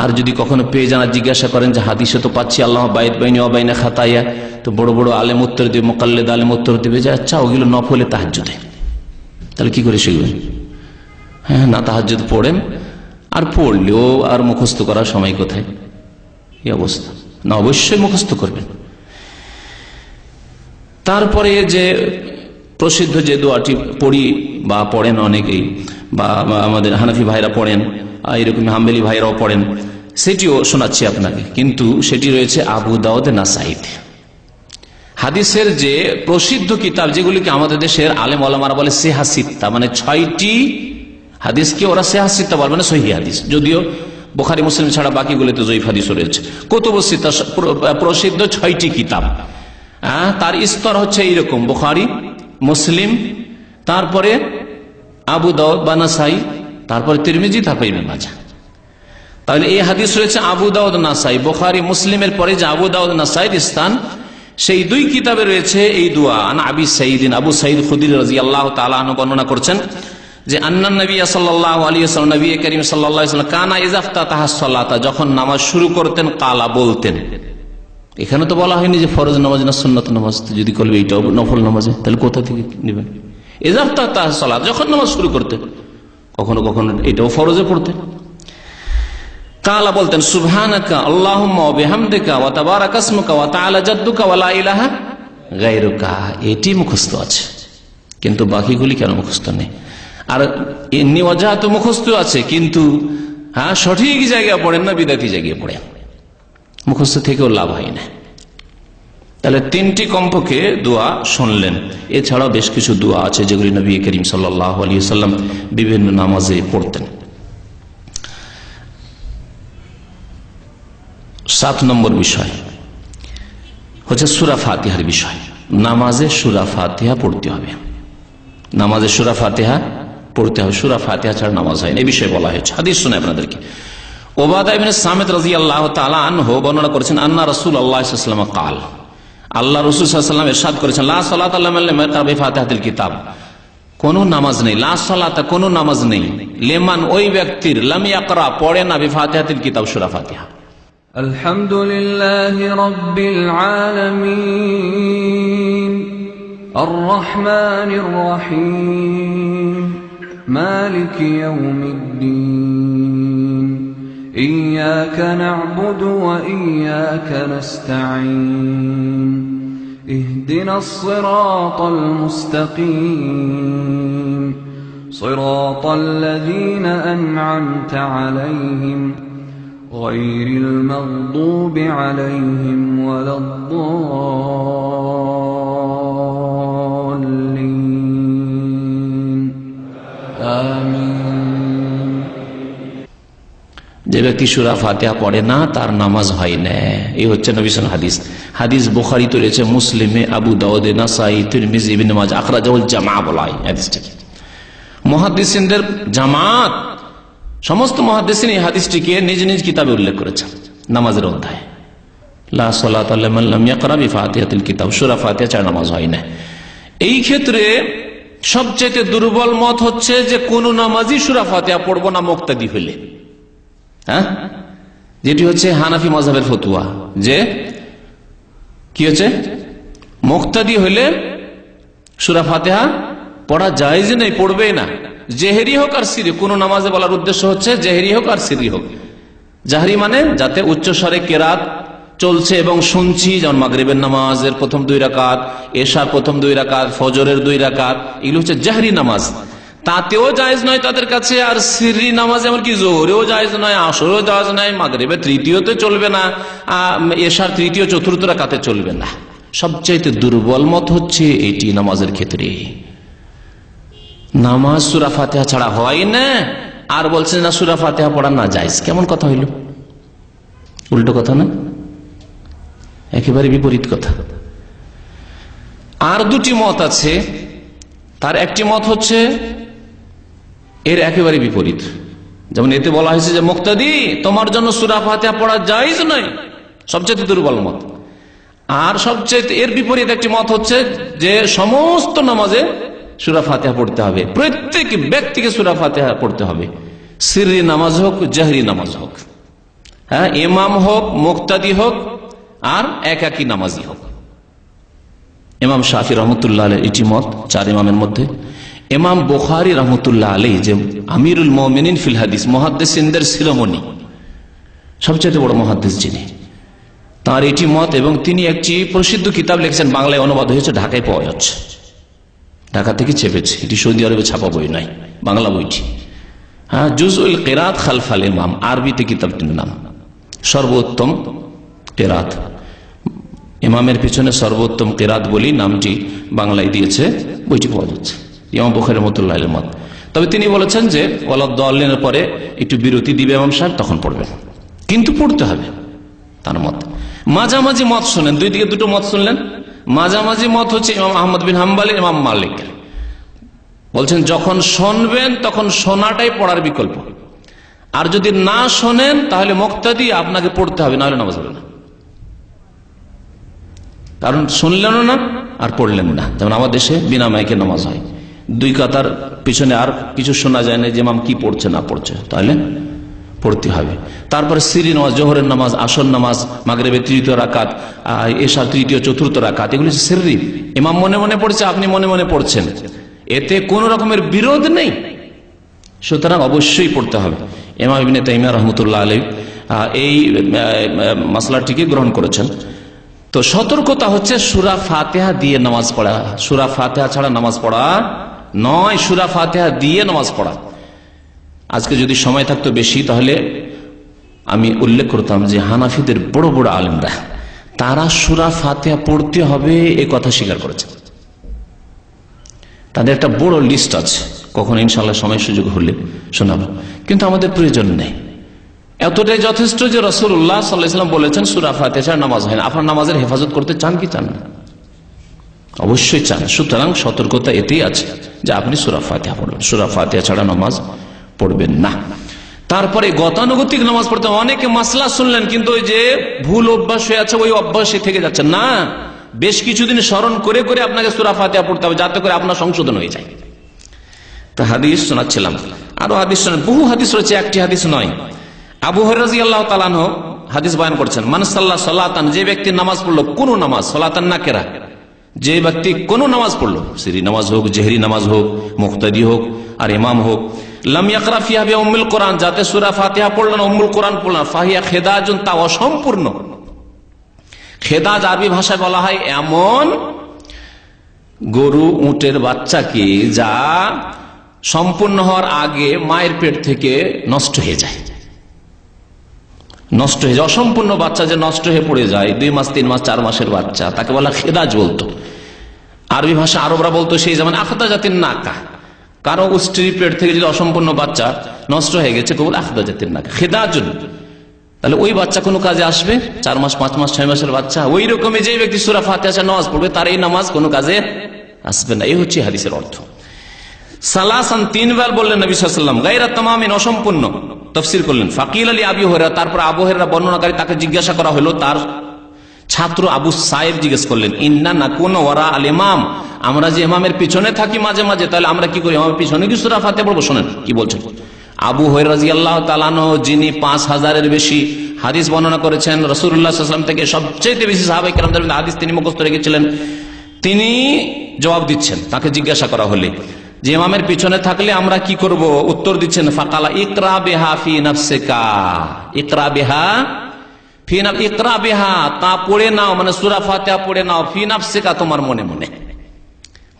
আর যদি কখনো পেয়ে যান, জিজ্ঞাসা করেন যে হাদিসে তো পাচ্ছি আল্লাহ বাঈদ বাইনি ওয়া বাইনা খাতায়া, তো বড় বড় আলেম উত্তর দেবে, মুকাল্লিদ আলেম উত্তর দেবে যে আচ্ছা ওগুলো নফলে তাহাজ্জুদে। তাহলে কি করে শিখবেন? হ্যাঁ, না তাহাজ্জুদ পড়েন, আর পড়লেও আর মুখস্থ করার সময় কোথায়? এই অবস্থা না, অবশ্যই মুখস্থ করবেন। তারপরে যে প্রসিদ্ধ যে দোয়াটি পড়ি বা পড়েন অনেকেই, বা আমাদের হানাফি ভাইরা পড়েন, এরকম হাম্বলি ভাইরাও পড়েন, সেটিও শোনাচ্ছি আপনাকে। কিন্তু সেটি রয়েছে আবু দাউদ নাসাইতে। হাদিসের যে প্রসিদ্ধ কিতাব, যেগুলিকে আমাদের দেশের আলেম ওলামারা বলে সিহা সিত্তা, মানে 6টি হাদিসকে ওরা সিহা সিত্তা বলে, মানে সহিহ হাদিস। যদিও বুখারী মুসলিম ছাড়া বাকিগুলোতে জয়ীফ হাদিসও রয়েছে। কুতুবুস সিত্তা প্রসিদ্ধ 6টি কিতাব, তার স্তর হচ্ছে এইরকম: বুখারী, মুসলিম, তারপরে আবু দাউদ বা নাসাই, তারপরে তিরমিজি, তারপরে ইবনে মাজাহ। তাহলে এই হাদিস রয়েছে আবু দাউদ নাসাই। বুখারী মুসলিমের পরে যে আবু দাউদ নাসাইর স্থান, সেই দুই কিতাবে রয়েছে এই দোয়া। আবু সাঈদ খুদরী রাদিয়াল্লাহু তাআলা আনহু বর্ণনা করছেন যে আন্নান নবী সাল্লাল্লাহু আলাইহি ওয়াসাল্লাম, নবী করিম সাল্লাল্লাহু আলাইহি ওয়াসাল্লাম, কানা ইযা ইফতাতাহা সালাতা, যখন নামাজ শুরু করতেন, কালা বলতেন। এখানে তো বলা হয়নি যে ফরজ নামাজ না সুন্নাত নামাজ, যদি করবে এইটাও নফল নামাজে, তাহলে কোথা থেকে নেবেন? ইযা ইফতাতাহা সালাত, যখন নামাজ শুরু করতেন, কখনো কখনো এটাও ফরজে পড়তেন। কালা বলতেন সুবহানাকা আল্লাহুম্মা ওয়া বিহামদিকা ওয়া তাবারাকা ইসমুকা ওয়া তাআলা জাদ্দুকা ওয়া লা ইলাহা গায়রুকা। এটি মুখস্থ আছে, কিন্তু বাকিগুলি কেন মুখস্থ নেই? আর ইন্নী ওয়াজহাতু মুখস্থ আছে, কিন্তু সঠিক জায়গায় পড়েন না, বিদাতি জায়গায় পড়েন, মুখস্থ থেকেও লাভ হয় না। তাহলে 3টি কমপক্ষে দোয়া শুনলেন। এছাড়াও বেশ কিছু দোয়া আছে যেগুলি নবী করিম সাল্লাল্লাহু আলাইহি ওয়াসাল্লাম বিভিন্ন নামাজে পড়তেন। 7 নম্বর বিষয় হচ্ছে সূরা ফাতিহার বিষয়। নামাজে সূরা ফাতিহা পড়তে হবে, নামাজে সূরা ফাতিহা পড়তে হবে, সূরা ফাতিহা ছাড়া নামাজ হয় না, এই বিষয়ে বলা হয়েছে। হাদিস শুনে আপনাদেরকে। উবাদা ইবনে সামিত রাদিয়াল্লাহু তাআলা আনহু বর্ণনা করেছেন, আন্না রাসূলুল্লাহ সাল্লাল্লাহু আলাইহি ওয়াসাল্লাম কাল, আল্লাহ রাসূল সাল্লাল্লাহু আলাইহি ওয়াসাল্লাম ইরশাদ করেছেন, লা সালাতা লিমান লাম ইয়াকরা বিফাতিহাতিল কিতাব, কোন নামাজ নেই, লা সালাতা কোন নামাজ নেই, লিমান ওই ব্যক্তির, লাম ইয়াকরা পড়ে না, বিফাতিহাতিল কিতাব সূরা ফাতিহা। আলহামদুলিল্লাহি রাব্বিল আলামিন আর রহমানির রহিম মালিকি ইয়াউমিদ্দিন ইয়্যাকা না'বুদু ওয়া ইয়্যাকা নাস্তাঈন ইহদিনাস সিরাতাল মুস্তাকিম সিরাতাল লাযীনা আন'আমতা আলাইহিম غير المغضوب عليهم ولا الضالين آمين। যে ব্যক্তি সূরা ফাতিহা পড়ে না তার নামাজ হয় না, এই হচ্ছে নবী সাল্লাল্লাহু আলাইহি ওয়াসাল্লাম হাদিস। হাদিস বুখারীতে রয়েছে, মুসলিমে, আবু দাউদে, নাসাই, তিরমিজি, ইবনে মাজাহ, আখরাজাহুল জামাআহ বলা হয় হাদিসটাকে। মুহাদ্দিসিনদের জামাত, সমস্ত মুহাদ্দিসিন এই হাদিসটিকে নিজ নিজ কিতাবে উল্লেখ করেছেন নামাজের অধ্যায়ে। লা সালাতা লিমান লাম ইয়াকরা বিফাতিহাতিল কিতাব, সূরা ফাতিহা ছাড়া নামাজ হয় না। এই ক্ষেত্রে সবচেয়ে দুর্বল মত হচ্ছে যে কোন নামাজই সূরা ফাতিহা পড়বো না মুক্তাদি হইলে, হ্যাঁ, যেটি হচ্ছে হানাফি মাযহাবের ফতোয়া, যে কি হচ্ছে মুক্তাদি হইলে সূরা ফাতিহা পড়া জায়েজ নেই, পড়বেই না। জেহেরি হোক আর সিরি, কোন নামাজে বলার উদ্দেশ্য হচ্ছে জেহেরি হোক আর সিরি হোক। জাহরি মানে যাতে উচ্চস্বরে কেরাত চলছে এবং শুনছি, যেমন মাগরিবের নামাজের প্রথম 2 রাকাত, এশার প্রথম 2 রাকাত, ফজরের 2 রাকাত, এগুলো হচ্ছে জাহরি নামাজ, তাতেও জায়েজ নয় তাদের কাছে। আর সিরি নামাজ এমনকি জোহরেও জায়েজ নয়, আসরেও জায়েজ নয়, মাগরিবের তৃতীয়তে চলবে না, এশার তৃতীয় চতুর্থ রাকাতে চলবে না। সবচাইতে দুর্বল মত হচ্ছে এটি নামাজের ক্ষেত্রে। নামাজ সূরা ফাতিহা ছাড়া হয় না, আর বলছেন না সূরা ফাতিহা পড়া না জায়েজ। কেমন কথা হইল? উল্টো কথা না, একেবারে বিপরীত কথা। আর 2টি মত আছে, তার একটি মত হচ্ছে এর একেবারে বিপরীত। যেমন এতে বলা হয়েছে যে মুক্তাদি তোমার জন্য সূরা ফাতিহা পড়া জায়েজ নয়, সবচেয়ে দুর্বল মত। আর সবচেয়ে এর বিপরীত একটি মত হচ্ছে যে সমস্ত নামাজে সূরা ফাতিহা পড়তে হবে, প্রত্যেক ব্যক্তিকে সূরা ফাতিহা পড়তে হবে, সিররি নামাজ হোক জাহরি নামাজ হোক, হ্যাঁ, ইমাম হোক মুক্তাদি হোক আর একাকী নামাজি হোক। ইমাম শাফি রহমতুল্লাহ আলাইহি এটি মত 4 ইমামের মধ্যে। ইমাম বুখারী রহমতুল্লাহ আলাইহি, যে আমিরুল মুমিনিন ফিল হাদিস, মুহাদ্দিসিনদের শিরোমণি, সবচেয়ে বড় মুহাদ্দিস যিনি, তার এটি মত। এবং তিনি একটি প্রসিদ্ধ কিতাব লিখেছেন, বাংলায় অনুবাদ হয়েছে, ঢাকায় পাওয়া যাচ্ছে, ঢাকা থেকে চেপেছে, এটি সৌদি আরবে ছাপা বই নাই, বাংলা বইটি, হ্যাঁ, জুজউল কিরাত খালফাল ইমাম, আরবিতে কিতাবটির নাম। সর্বোত্তম কিরাত, ইমামের পিছনে সর্বোত্তম কিরাত বলি নামটি বাংলায় দিয়েছে, বইটি পাওয়া যাচ্ছে। ইমাম বুখারী রাহমাতুল্লাহ আলাইহি মত। তবে তিনি বলেছেন যে ওয়ালাদ-দাল্লিনের পরে একটু বিরতি দিবে ইমাম সাহেব, তখন পড়বেন, কিন্তু পড়তে হবে, তার মত। মাঝামাঝি মত শুনেন, 2 দিকে 2টো মত শুনলেন। মাঝামাঝি মত হচ্ছে ইমাম আহমদ বিন হাম্বল, ইমাম মালিক বলছেন যখন শুনবেন তখন শোনাটাই পড়ার বিকল্প, আর যদি না শোনেন তাহলে মুক্তাদি আপনাকে পড়তে হবে, নাহলে নামাজ হবে না। কারণ শুনলেনও না আর পড়লেন না। যেমন আমার দেশে বিনা মাইকে নামাজ হয়, 2 কাতার পিছনে আর কিছু শোনা যায় না যে ইমাম কি পড়ছে না পড়ছে, তাহলে পড়তে হবে। তারপরে সিরি নামাজ, জোহরের নামাজ, আসর নামাজ, মাগরিবের 3য় রাকাত, এশার 3য় চতুর্থ রাকাত, এগুলি সিররি, ইমাম মনে মনে পড়ছে, আপনি মনে মনে পড়ছেন, এতে কোন রকমের বিরোধ নেই, সুতরাং অবশ্যই পড়তে হবে। ইমাম ইবনে তাইমিয়া রাহমাতুল্লাহ আলাইহি এই মাসলাটিকে গ্রহণ করেছেন। তো সতর্কতা হচ্ছে সূরা ফাতিহা দিয়ে নামাজ পড়া, সূরা ফাতিহা ছাড়া নামাজ পড়া নয়, সূরা ফাতিহা দিয়ে নামাজ পড়া। আজকে যদি সময় থাকতো বেশি তাহলে আমি উল্লেখ করতাম যে হানাফিদের বড় বড় আলেমরা, তারা সূরা ফাতিহা পড়তে হবে এ কথা স্বীকার করেছেন। তাদের একটা বড় লিস্ট আছে, কখন ইনশাআল্লাহ সময় সুযোগ হলে শোনাবো, কিন্তু আমাদের প্রয়োজন নেই। এতটাই যথেষ্ট যে রাসূলুল্লাহ সাল্লাল্লাহু আলাইহি ওয়াসাল্লাম বলেছেন সূরা ফাতিহা ছাড়া নামাজ হয় না। আপনার নামাজের হেফাজত করতে চান কি চান না? অবশ্যই চান। সুতরাং সতর্কতা এতেই আছে যে আপনি সূরা ফাতিহা পড়বেন, সূরা ফাতিহা ছাড়া নামাজ পড়বেন না। তারপরে গতানুগতিক নামাজ পড়তে অনেকে মাসলা শুনলেন, কিন্তু ওই যে ভুল অভ্যাস হয়ে আছে ওই অভ্যাসে থেকে যাচ্ছে না। বেশ কিছুদিন স্মরণ করে করে আপনাকে সূরা ফাতিহা পড়তে হবে, যাতে করে আপনার সংশোধন হয়ে যায়। তা হাদিস শোনাচ্ছিলাম, আরো হাদিস শোনেন, বহু হাদিস রয়েছে, একটি হাদিস নয়। আবু হুরায়রা রাদিয়াল্লাহু তাআলা আনহু হাদিস বয়ান করছেন, মান সাল্লা সালাতান, যে ব্যক্তি নামাজ পড়লো, কোন নামাজ, সালাতান নাকেরা, যে ব্যক্তি কোন নামাজ পড়লো, সিরি নামাজ হোক, জেহরি নামাজ হোক, মুক্তাদি হোক আর ইমাম হোক, লাম ইয়াকরা ফিহা বিউম্মুল কোরআন, যাতে সূরা ফাতিহা পড়লেন, উম্মুল কোরআন পড়লেন, ফাহিয়া খিদাজুন, তা অসম্পূর্ণ। খেদাজ আরবি ভাষায় বলা হয় এমন গরু উটের বাচ্চাকে যা সম্পূর্ণ হওয়ার আগে মায়ের পেট থেকে নষ্ট হয়ে যায়, নষ্ট হয়ে যায়। অসম্পূর্ণ বাচ্চা যে নষ্ট হয়ে পড়ে যায়, 2 মাস 3 মাস 4 মাসের বাচ্চা, তাকে বলা খেদাজ বলতো। আরবি ভাষা আরবরা বলতো সেই যেমন আখদা জাতির নাকা, কারো স্ত্রীর পেট থেকে যদি অসম্পূর্ণ বাচ্চা নষ্ট হয়ে গেছে কেবল আখদা জাতির নাকা, খেদাজুন। তাহলে ওই বাচ্চা কোনো কাজে আসবে? 4 মাস 5 মাস 6 মাসের বাচ্চা। ওই রকমই যে ব্যক্তি সূরা ফাতিহা নামাজ পড়বে তার এই নামাজ কোনো কাজে আসবে না। এই হচ্ছে হাদিসের অর্থ। সালাসান 3 বার বললেন নবী সাল্লাল্লাহু আলাইহি ওয়াসাল্লাম, গায়রা তামামিন অসম্পূর্ণ তাফসীর করলেন। ফাকিল আলী আবি হুরায়রা, তারপর আবু হুরায়রা বর্ণনাকারী তাকে জিজ্ঞাসা করা হলো, তার ছাত্র আবু সাইব জিজ্ঞেস করলেন, ইন্না নাকুনু ওয়ারা আল ইমাম, আমরা যে ইমামের পিছনে থাকি মাঝে মাঝে, তাহলে আমরা কি করি, ইমামের পিছনে কি সূরা ফাতিহা পড়ব? শোনেন কি বলছেন। আবু হুরায়রা রাদিয়াল্লাহু তাআলা আনহু, যিনি 5000-এর বেশি হাদিস বর্ণনা করেছেন রাসূলুল্লাহ সাল্লাল্লাহু আলাইহি ওয়াসাল্লাম থেকে, সবচেয়ে বেশি সাহাবায়ে কেরামদের মধ্যে হাদিস তিনি মুখস্থ রেখেছিলেন, তিনি জবাব দিচ্ছেন। তাকে জিজ্ঞাসা করা হলে যে ইমামের পিছনে থাকলে আমরা কি করব, উত্তর দিচ্ছেন, ফাকালা ইকরা বিহা ফি নাফসিকা, ইকরা বিহা ফি নাফসিকা, ইকরা বিহা তা পড়ে নাও, মানে সূরা ফাতিহা পড়ে নাও, ফি নাফসিকা তোমার মনে মনে,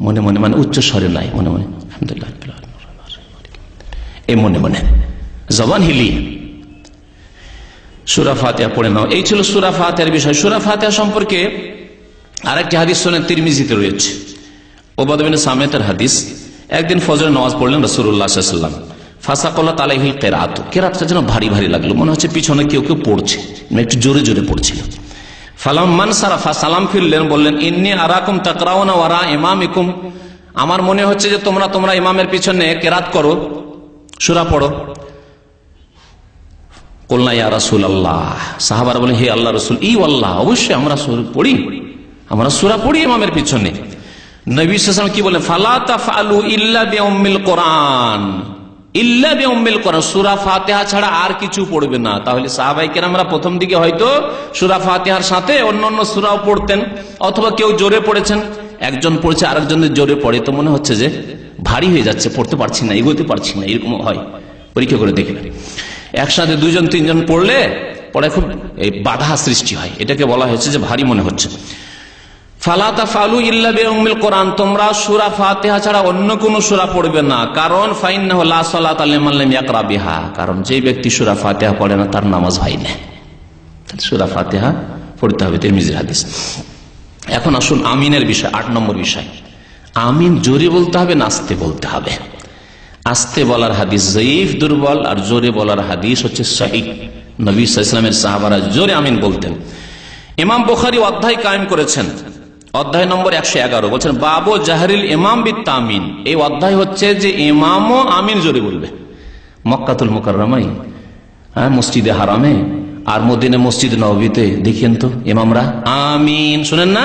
মনে মনে মানে উচ্চ স্বরে নাই, মনে মনে আলহামদুলিল্লাহ এই মনে মনে জবান হিলিয়ে সূরা ফাতিহা পড়ে নাও। এই ছিল সূরা ফাতিহার বিষয়। সূরা ফাতিহা সম্পর্কে আরেকটি হাদিস শোনেন, তিরমিজিতে রয়েছে, উবাদা বিন সামিতের হাদিস। একদিন ফজরের নামাজ পড়লেন রাসূলুল্লাহ সাল্লাল্লাহু আলাইহি ওয়াসাল্লাম, ফাসাকালাত আলাইহিল কিরাত, কিরাতটা যেন ভারী ভারী লাগলো, মনে হচ্ছে পিছনে কেউ কেউ পড়ছে, একটু জোরে জোরে পড়ছিল। ফালাম্মান সারাফা, সালাম ফিরলেন, বললেন, ইন্নী আরাকুম তাকরাউনা ওয়ারা ইমামিকুম, আমার মনে হচ্ছে যে তোমরা ইমামের পিছনে কিরাত করো, সূরা পড়ো। কুলনা ইয়া রাসূলুল্লাহ, সাহাবারা বলেন, হে আল্লাহর রাসূল, ই আল্লাহ, অবশ্যই আমরা সূরা পড়ি ইমামের পিছনে। নবী সাল্লাল্লাহু আলাইহি ওয়াসাল্লাম কি বলেন, ফালা তাফআলু ইল্লা বিউম্মিল কোরআন, ইল্লা বিউম্মিল কোরআন, সূরা ফাতিহা ছাড়া আর কিছু পড়বে না। তাহলে সাহাবায়ে কেরামরা প্রথম দিকে হয়তো সূরা ফাতিহার সাথে অন্যান্য সূরাও পড়তেন, অথবা কেউ জোরে পড়েছেন, একজন পড়ছে আরেকজনের জোরে পড়ে, তো মনে হচ্ছে যে ভারী হয়ে যাচ্ছে, পড়তে পারছি না, এগোতে পারছি না, এরকম হয়। পরীক্ষা করে দেখে একসাথে 2-3 পড়লে পরে খুব এই বাধা সৃষ্টি হয়, এটাকে বলা হয়েছে যে ভারী মনে হচ্ছে। ফালা তাফআলু ইল্লা বিউম্মিল কোরআন, তোমরা সূরা ফাতিহা ছাড়া অন্য কোন সূরা পড়বে না, কারণ ফাইন্নাহু লা সালাতা লিমান লাম ইয়াকরা বিহা, কারণ যে ব্যক্তি সূরা ফাতিহা পড়ে না তার নামাজ হয় না। সূরা ফাতিহা পড়তে হবে, তিরমিজির হাদিস। এখন আসুন আমিনের বিষয়, 8 নম্বর বিষয়। আমিন জোরে বলতে হবে না আস্তে বলতে হবে? আস্তে বলার হাদিস যঈফ, দুর্বল, আর জোরে বলার হাদিস হচ্ছে সহিহ। নবী সাল্লাল্লাহু আলাইহি ওয়াসাল্লামের সাহাবারা জোরে আমিন বলতেন। ইমাম বুখারী অধ্যায় কায়েম করেছেন, অধ্যায় নম্বর 111, বলছেন বাবু জাহরিল ইমাম বিত তামিন। এই অধ্যায় হচ্ছে যে ইমামও আমিন জোরে বলবে। মক্কাতুল মুকাররমায়, মসজিদে হারামে আর মদিনা মসজিদ নববীতে দেখেন তো ইমামরা আমিন শুনেন না,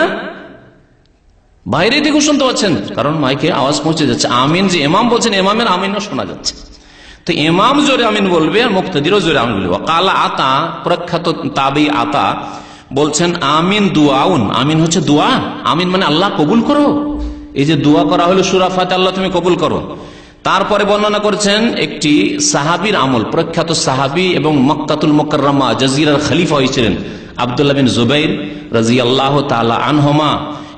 বাইরে থেকে শুনতে পাচ্ছেন, কারণ মাইকে আওয়াজ পৌঁছে যাচ্ছে। আমিন যে ইমাম বলছেন, ইমামের আমিনও শোনা যাচ্ছে। তো ইমাম জোরে আমিন বলবে আর মুক্তাদিরও জোরে আমিন বলবে। কালা আতা, প্রখ্যাত তাবি আতা বলছেন, আমিন দুআউন, আমিন হচ্ছে দোয়া। আমিন মানে আল্লাহ কবুল করো, এই যে দোয়া করা হলো সূরা ফাতিহা, আল্লাহ তুমি কবুল করো। তারপরে বর্ণনা করেছেন একটি সাহাবীর আমল, প্রখ্যাত সাহাবী এবং মক্কাতুল মুকাররমা জাজিরার খলিফা হয়েছিলেন আব্দুল্লাহ বিন জুবাইর রাদিয়াল্লাহু তাআলা আনহুমা,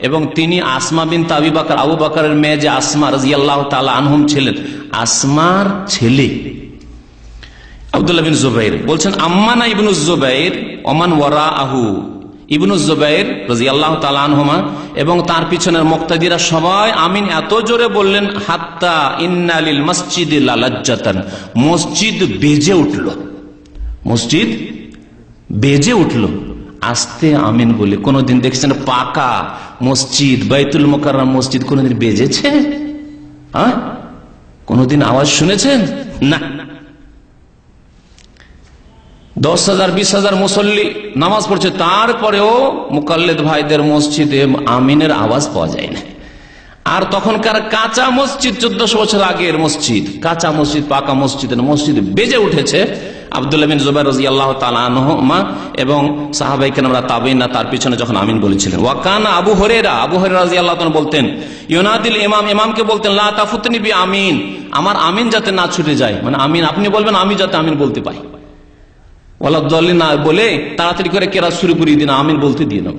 এবং তিনি আসমা বিনতে আবি বকর, আবু বকরের মেয়ে যে আসমা রাদিয়াল্লাহু তাআলা আনহুম ছিলেন, আসমার ছেলে আব্দুল্লাহ বিন জুবাইর। বলছেন আম্মানা ইবনু জুবাইর ওমান ওয়ারাআহু, ইবনু জুবাইর রাদিয়াল্লাহু তাআলা আনহুমা এবং তার পিছনের মুক্তাদিরা সবাই আমিন এত জোরে বললেন, হাত্তা ইন্না লিল মসজিদি লালাজ্জাতান, মসজিদ বেজে উঠল, মসজিদ বেজে উঠল। আস্তে আমিন বলে কোনদিন দেখছেন পাকা মসজিদ, বাইতুল মুকাররম মসজিদ কোনদিন বেজেছে? কোনদিন আওয়াজ শুনেছেন? না। 10,000 20,000 মুসল্লি নামাজ পড়ছে, তারপরেও মুকাল্লিদ ভাইদের মসজিদে আমিনের আওয়াজ পাওয়া যায় না। আর তখনকার কাঁচা মসজিদ, 1400 বছর আগের মসজিদ, কাঁচা মসজিদ, পাকা মসজিদ, মসজিদ বেজে উঠেছে। আব্দুল্লাহ বিন জুবাইর রাদিয়াল্লাহু তাআলা আনহুমা এবং সাহাবায়ে কেরামরা তাবেঈনরা তার পিছনে যখন আমিন বলেছিলেন। ওয়া কানা আবু হুরায়রা, আবু হুরায়রা রাদিয়াল্লাহু তাআলা বলতেন, ইউনাদিল ইমাম, ইমামকে বলতেন, লা তাফুতনি বি আমিন, আমার আমিন যাতে না ছুটে যায়, মানে আমিন আপনি বলবেন, আমি যাতে আমিন বলতে পাই। ওয়ালা দাল্লিন না বলে তাড়াতাড়ি করে কেরাত শুরু করে দিন, আমিন বলতে দিয়ে দাও।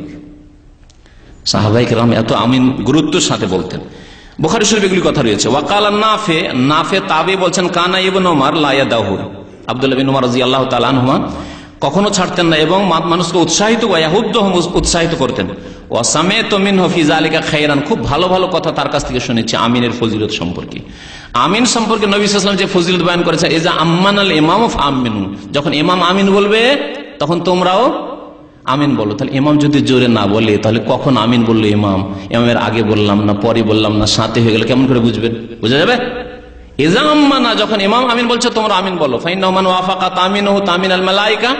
সাহাবায়ে কেরাম এত আমিন গুরুত্বের সাথে বলতেন। বুখারী শরীফে এগুলি কথা রয়েছে। ওয়া কালা নাফে, নাফে তাবি বলছেন, কানা ইবনু উমর লা ইয়াদাহু, আব্দুল্লাহ বিন উমর রাদিয়াল্লাহু তাআলা আনহুমা কখনো ছাড়তেন না এবং মানুষকে উৎসাহিত করতেন। ওয়া সামি'তু মিনহু ফি যালিকা খায়রান, খুব ভালো ভালো কথা তার কাছ থেকে শুনেছি আমিনের ফজিলত সম্পর্কে। আমিন সম্পর্কে নবী সাল্লাল্লাহু আলাইহি ওয়াসাল্লাম যে ফজিলত বয়ান করেছেন, ইজা আম্মানাল ইমামু ফাআমিনু, যখন ইমাম আমিন বলবে তখন তোমরাও আমিন বলো। তাহলে ইমাম যদি জোরে না বলে, তাহলে কখন আমিন বললো ইমাম, ইমামের আগে বললাম না, পরে বললাম না, সাথে হয়ে গেলে কেমন করে বুঝবেন? বোঝা যাবে? ইযা আম্মানা, যখন ইমাম আমিন বলছে তোমরা আমিন বলো। ফাইন্নাহু মান ওয়াফাকা তামিনুহু তামিনাল মালায়েকা,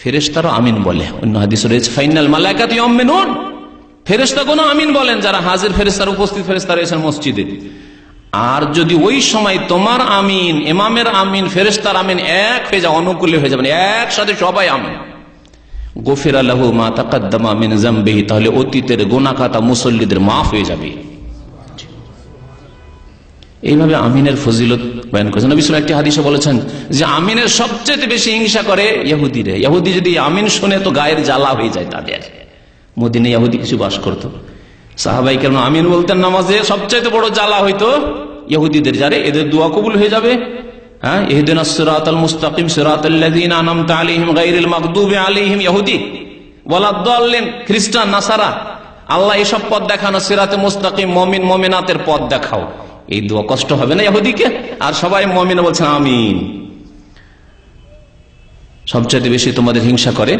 ফেরেশতারা আমিন বলে। অন্য হাদিসে রয়েছে ফাইনাল মালায়েকাতু ইয়ামিনুন, ফেরেশতাগণ আমিন বলেন, যারা হাজির ফেরেশতারা, উপস্থিত ফেরেশতারা রয়েছেন মসজিদে। আর যদি ওই সময় তোমার আমিন, ইমামের আমিন, ফেরেশতার আমিন এক হয়ে যায়, অনুকূলে হয়ে যাবে, একসাথে সবাই আমিন, গফিরা লাহু মা তাকাদ্দামা মিন যামবিহি, তাহলে অতীতের গুনাহ খাতা মুসল্লিদের মাফ হয়ে যাবে। এইভাবে আমিনের ফজিলত বয়ান করেছেন নবী সাল্লাল্লাহু আলাইহি ওয়াসাল্লাম। একটি হাদিসে বলেছেন যে আমিনের সবচেয়ে বেশি হিংসা করে ইহুদিরা। ইহুদি যদি আমিন শুনে তো গায়ের জ্বালা হয়ে যায় তাদের। মদিনায় ইহুদি কিছু বাস করত, সাহাবাই কেরাম আমিন বলতেন নামাজে, সবচেয়ে বড় জ্বালা হইতো ইহুদিদের, যারে এদের দোয়া কবুল হয়ে যাবে। হ্যাঁ, ইহদিনাস সিরাতাল মুস্তাকিম সিরাতাল্লাযীনা আনআমতা আলাইহিম গায়রিল মাগদুবি আলাইহিম, ইহুদি ওয়ালাদ-দাল্লিন, খ্রিস্টান, নাসারা, আল্লাহ এসব পথ দেখানো, সিরাতে মুস্তাকিম, মুমিন মুমিনাতের পথ দেখাও। এই দোয়া কষ্ট হবে না ইহুদিকে? আর সবাই মুমিন বলছেন আমিন। সবচেয়ে বেশি তোমাদের হিংসা করে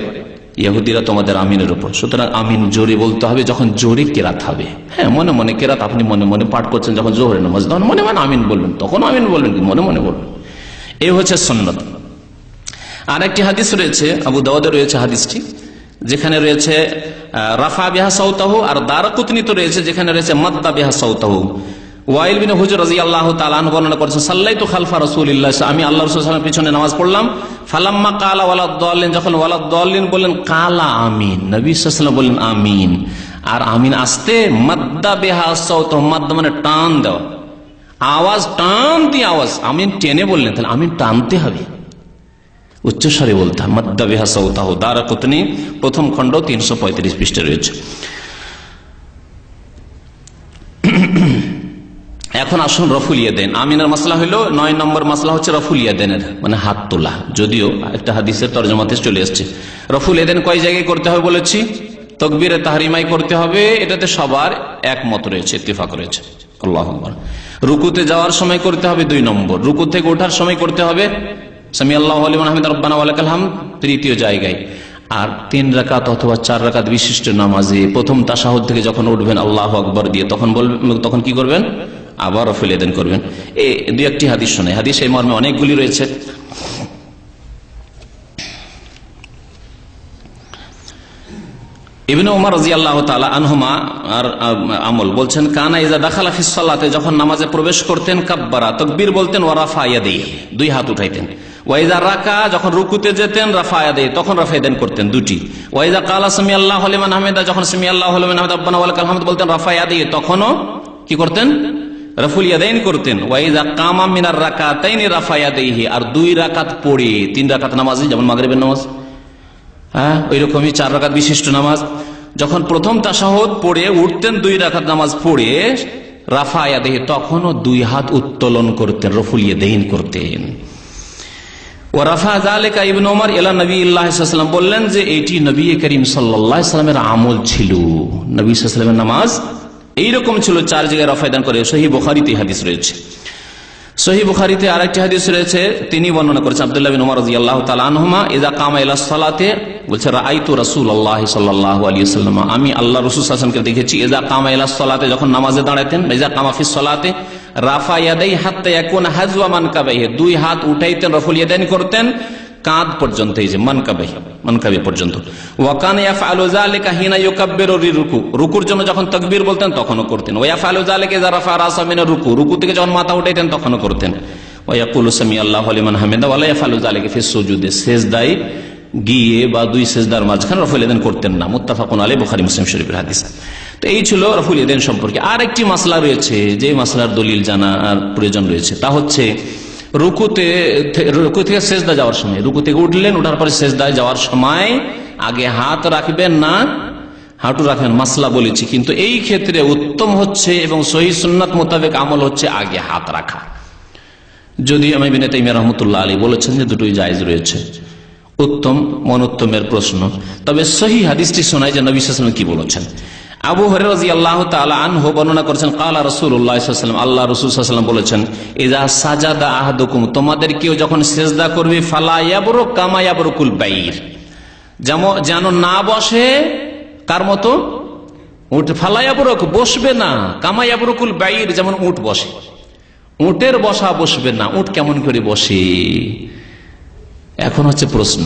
ইহুদিরা তোমাদের আমিনের উপর। সুতরাং আমিন জোরে বলতে হবে, যখন জোরে কেরাত হবে। হ্যাঁ, মনে মনে কেরাত আপনি মনে মনে পাঠ করছেন, যখন জোহরের নামাজ তখন মনে মনে আমিন বলবেন, তখন আমিন বলবেন কি মনে মনে বলবেন। এই হচ্ছে সুন্নাত। আর একটি হাদিস রয়েছে, আবু দাউদে রয়েছে হাদিসটি, যেখানে রয়েছে রাফা বিহা সাউতাহু, আর দারকুতনিতে রয়েছে যেখানে রয়েছে মাদ্দা বিহা সাউতাহু। ওয়াইল বিন হুজর রাদিয়াল্লাহু তাআলা আনহু বর্ণনা করেছেন, সাল্লাইতু খালফা রাসূলিল্লাহ, আমি আল্লাহর রাসূল সাল্লাল্লাহু আলাইহি ওয়াসাল্লামের পিছনে নামাজ পড়লাম। ফালাম্মা কালা ওয়ালাদ-দাল্লিন, যখন ওয়ালাদ-দাল্লিন বললেন, কালা আমিন, নবী সাল্লাল্লাহু আলাইহি ওয়াসাল্লাম বললেন আমিন। আর আমিন আসতে মাদ্দা বিহা সাউতাহু, মাদ্দা মানে টান দেওয়া, আওয়াজ টান দিয়ে আওয়াজ, আমিন টেনে বললেন, তাহলে আমিন টানতে হবে, উচ্চস্বরে বলতে হবে। মাদ্দা বিহা সাউতাহু, দারকুতনি প্রথম খণ্ড 335 পৃষ্ঠাে রয়েছে। এখন আসুন রফুল ইয়াদাইন। আমিনের মাসলা হলো 9 নম্বর মাসলা হচ্ছে রফুল ইয়াদাইনের, মানে হাত তোলা। যদিও একটা হাদিসের তরজমাতে চলে এসেছে। রফুল ইয়াদাইন কয় জায়গায় করতে হবে বলেছি? তাকবীরে তাহরিমায় করতে হবে, এটাতে সবার একমত রয়েছে, ইত্তেফাক রয়েছে। আল্লাহু আকবার। রুকুতে যাওয়ার সময় করতে হবে 2 নম্বর, রুকু থেকে ওঠার সময় করতে হবে সামি আল্লাহু লিমান হামিদা রব্বানা ওয়া লাকাল হামদ, তৃতীয় জায়গায়। আর 3 রাকাত অথবা 4 রাকাত বিশিষ্ট নামাজে প্রথম তাশাহুদ থেকে যখন উঠবেন আল্লাহু আকবার দিয়ে, তখন বলবেন, তখন কি করবেন? আবার রফুল ইয়াদাইন করবেন। এই 2-1টি হাদিস শোনায়, হাদিস এই মর্মে অনেকগুলি রয়েছে। ইবনে উমর রাদিয়াল্লাহু তাআলা আনহুমা আর আমল বলছেন, কানা ইযা দাখালা ফিস সালাতে, যখন নামাজে প্রবেশ করতেন, কাব্বারা, তাকবীর বলতেন, ওয়া রাফা ইয়াদাইহি, 2 হাত উঠাইতেন। ওয়া ইযা রাকা, যখন রুকুতে যেতেন, রাফা ইয়াদাইহি, তখন রাফা ইয়াদাইন করতেন 2টি। ওয়া ইযা ক্বালা সামি আল্লাহু লিমান হামিদা, যখন সামি আল্লাহু লিমান হামিদা রব্বানা ওয়া লাকাল হামদ বলতেন, রাফা ইয়াদাইহি, তখনও কি করতেন? রফুল ইয়াদাইন করতেন। ওয়া ইযা কামা মিনার রাকাতাইনি রাফা ইয়াদাইহি, আর 2 রাকাত পড়ে, 3 রাকাত নামাজে যেমন মাগরিবের নামাজ, হ্যাঁ ওই রকমই 4 রাকাত বিশিষ্ট নামাজ, যখন প্রথম তাশাহুদ পড়ে উঠতেন, 2 রাকাত নামাজ পড়ে রাফা ইয়াদাইহি, তখনও 2 হাত উত্তোলন করতেন, রফুল ইয়াদাইন করতেন। ওয়া রাফা যালিকা ইবনে উমর ইলা নবিয়্যিল্লাহ সাল্লাল্লাহু আলাইহি ওয়াসাল্লাম, বললেন যে এটি নবী করিম সাল্লাল্লাহু আলাইহি ওয়াসাল্লামের আমল ছিল। নবী সাল্লাল্লাহু আলাইহি ওয়াসাল্লামের নামাজ এইরকম ছিল, 4 জায়গায় রাফা ইয়াদাইন করে। সহিহ বুখারীতে হাদিস রয়েছে। সহিহ বুখারীতে আরেকটি হাদিস রয়েছে, তিনি বর্ণনা করেছেন আব্দুল্লাহ বিন উমর রাদিয়াল্লাহু তাআলা আনহুমা, ইযা কামা ইলা সালাতে, বলছে রাআইতু রাসূলুল্লাহ সাল্লাল্লাহু আলাইহি ওয়াসাল্লাম, আমি আল্লাহ রাসূল সাল্লাল্লাহু আলাইহি ওয়াসাল্লামকে দেখেছি, ইযা কামা ইলা সালাতে, যখন নামাজে দাঁড়াতেন, ইযা কামা ফিস সালাতে রাফা ইয়াদাইহি হাত্তা ইয়াকুনা হাযওয়া মানকাবাইহি, 2 হাত উঠাইতেন, রফুল ইয়াদাইন করতেন কাঁধ পর্যন্ত, এই যে মানকাবি পর্যন্ত। ওয়া কানা ইয়াফআলু যালিকা হিনা ইউকাব্বিরু লিরুকু, রুকুর জন্য যখন তাকবীর বলতেন তখনও করতেন। ওয়া ইয়াফআলু যালিকা ইযা রাফা রাসা মিনার রুকু, রুকু থেকে যখন মাথা উঠাইতেন তখনও করতেন। ওয়া ইয়াকুলু সামি আল্লাহু লিমান হামিদা ওয়া লা ইয়াফআলু যালিকা ফিস সুজুদে, সিজদায় গিয়ে বা 2 সিজদার মাঝখানে রফুল ইয়াদাইন করতেন না। মুত্তাফাকুন আলাইহি, বুখারী মুসলিম শরীফের হাদিস। তো এই ছিল রফুল ইয়াদাইন সম্পর্কে। আরেকটি মাসলা রয়েছে, যে মাসলার দলিল জানার প্রয়োজন রয়েছে, তা হচ্ছে রুকু থেকে সেজদা যাওয়ার সময়, রুকু থেকে উঠলেন, ওঠার পরে সেজদায় যাওয়ার সময় আগে হাত রাখবেন না হাঁটু রাখবেন, মাসলা বলেছি। কিন্তু এই ক্ষেত্রে উত্তম হচ্ছে এবং সহিহ সুন্নাত মোতাবেক আমল হচ্ছে আগে হাত রাখা। যদি ইমাম ইবনে তাইমিয়া রাহমাতুল্লাহ আলাইহি বলেছেন যে দুটোই জায়েজ রয়েছে, উত্তম মনোত্তমের প্রশ্ন। তবে সহিহ হাদিসটি শোনায় যে নবী সাল্লাল্লাহু আলাইহি ওয়াসাল্লাম কি বলেছেন। আবু হুরায়রা রাদিয়াল্লাহু তাআলা আনহু বর্ণনা করেছেন, ক্বালা রাসূলুল্লাহ সাল্লাল্লাহু আলাইহি ওয়াসাল্লাম, আল্লাহ রাসূল সাল্লাল্লাহু আলাইহি ওয়াসাল্লাম বলেছেন, ইযা সাজাদা আহাদুকুম, তোমাদের কেউ যখন সিজদা করবে, ফালা ইয়াবরুক কামা ইয়াবরুকুল বাইর, যেন না বসে কার মতো? উট। ফালা ইয়াবরুক, বসবে না, কামা ইয়াবরুকুল বাইর, যেমন উট বসে। উটের বসা বসবে না। উট কেমন করে বসে এখন হচ্ছে প্রশ্ন।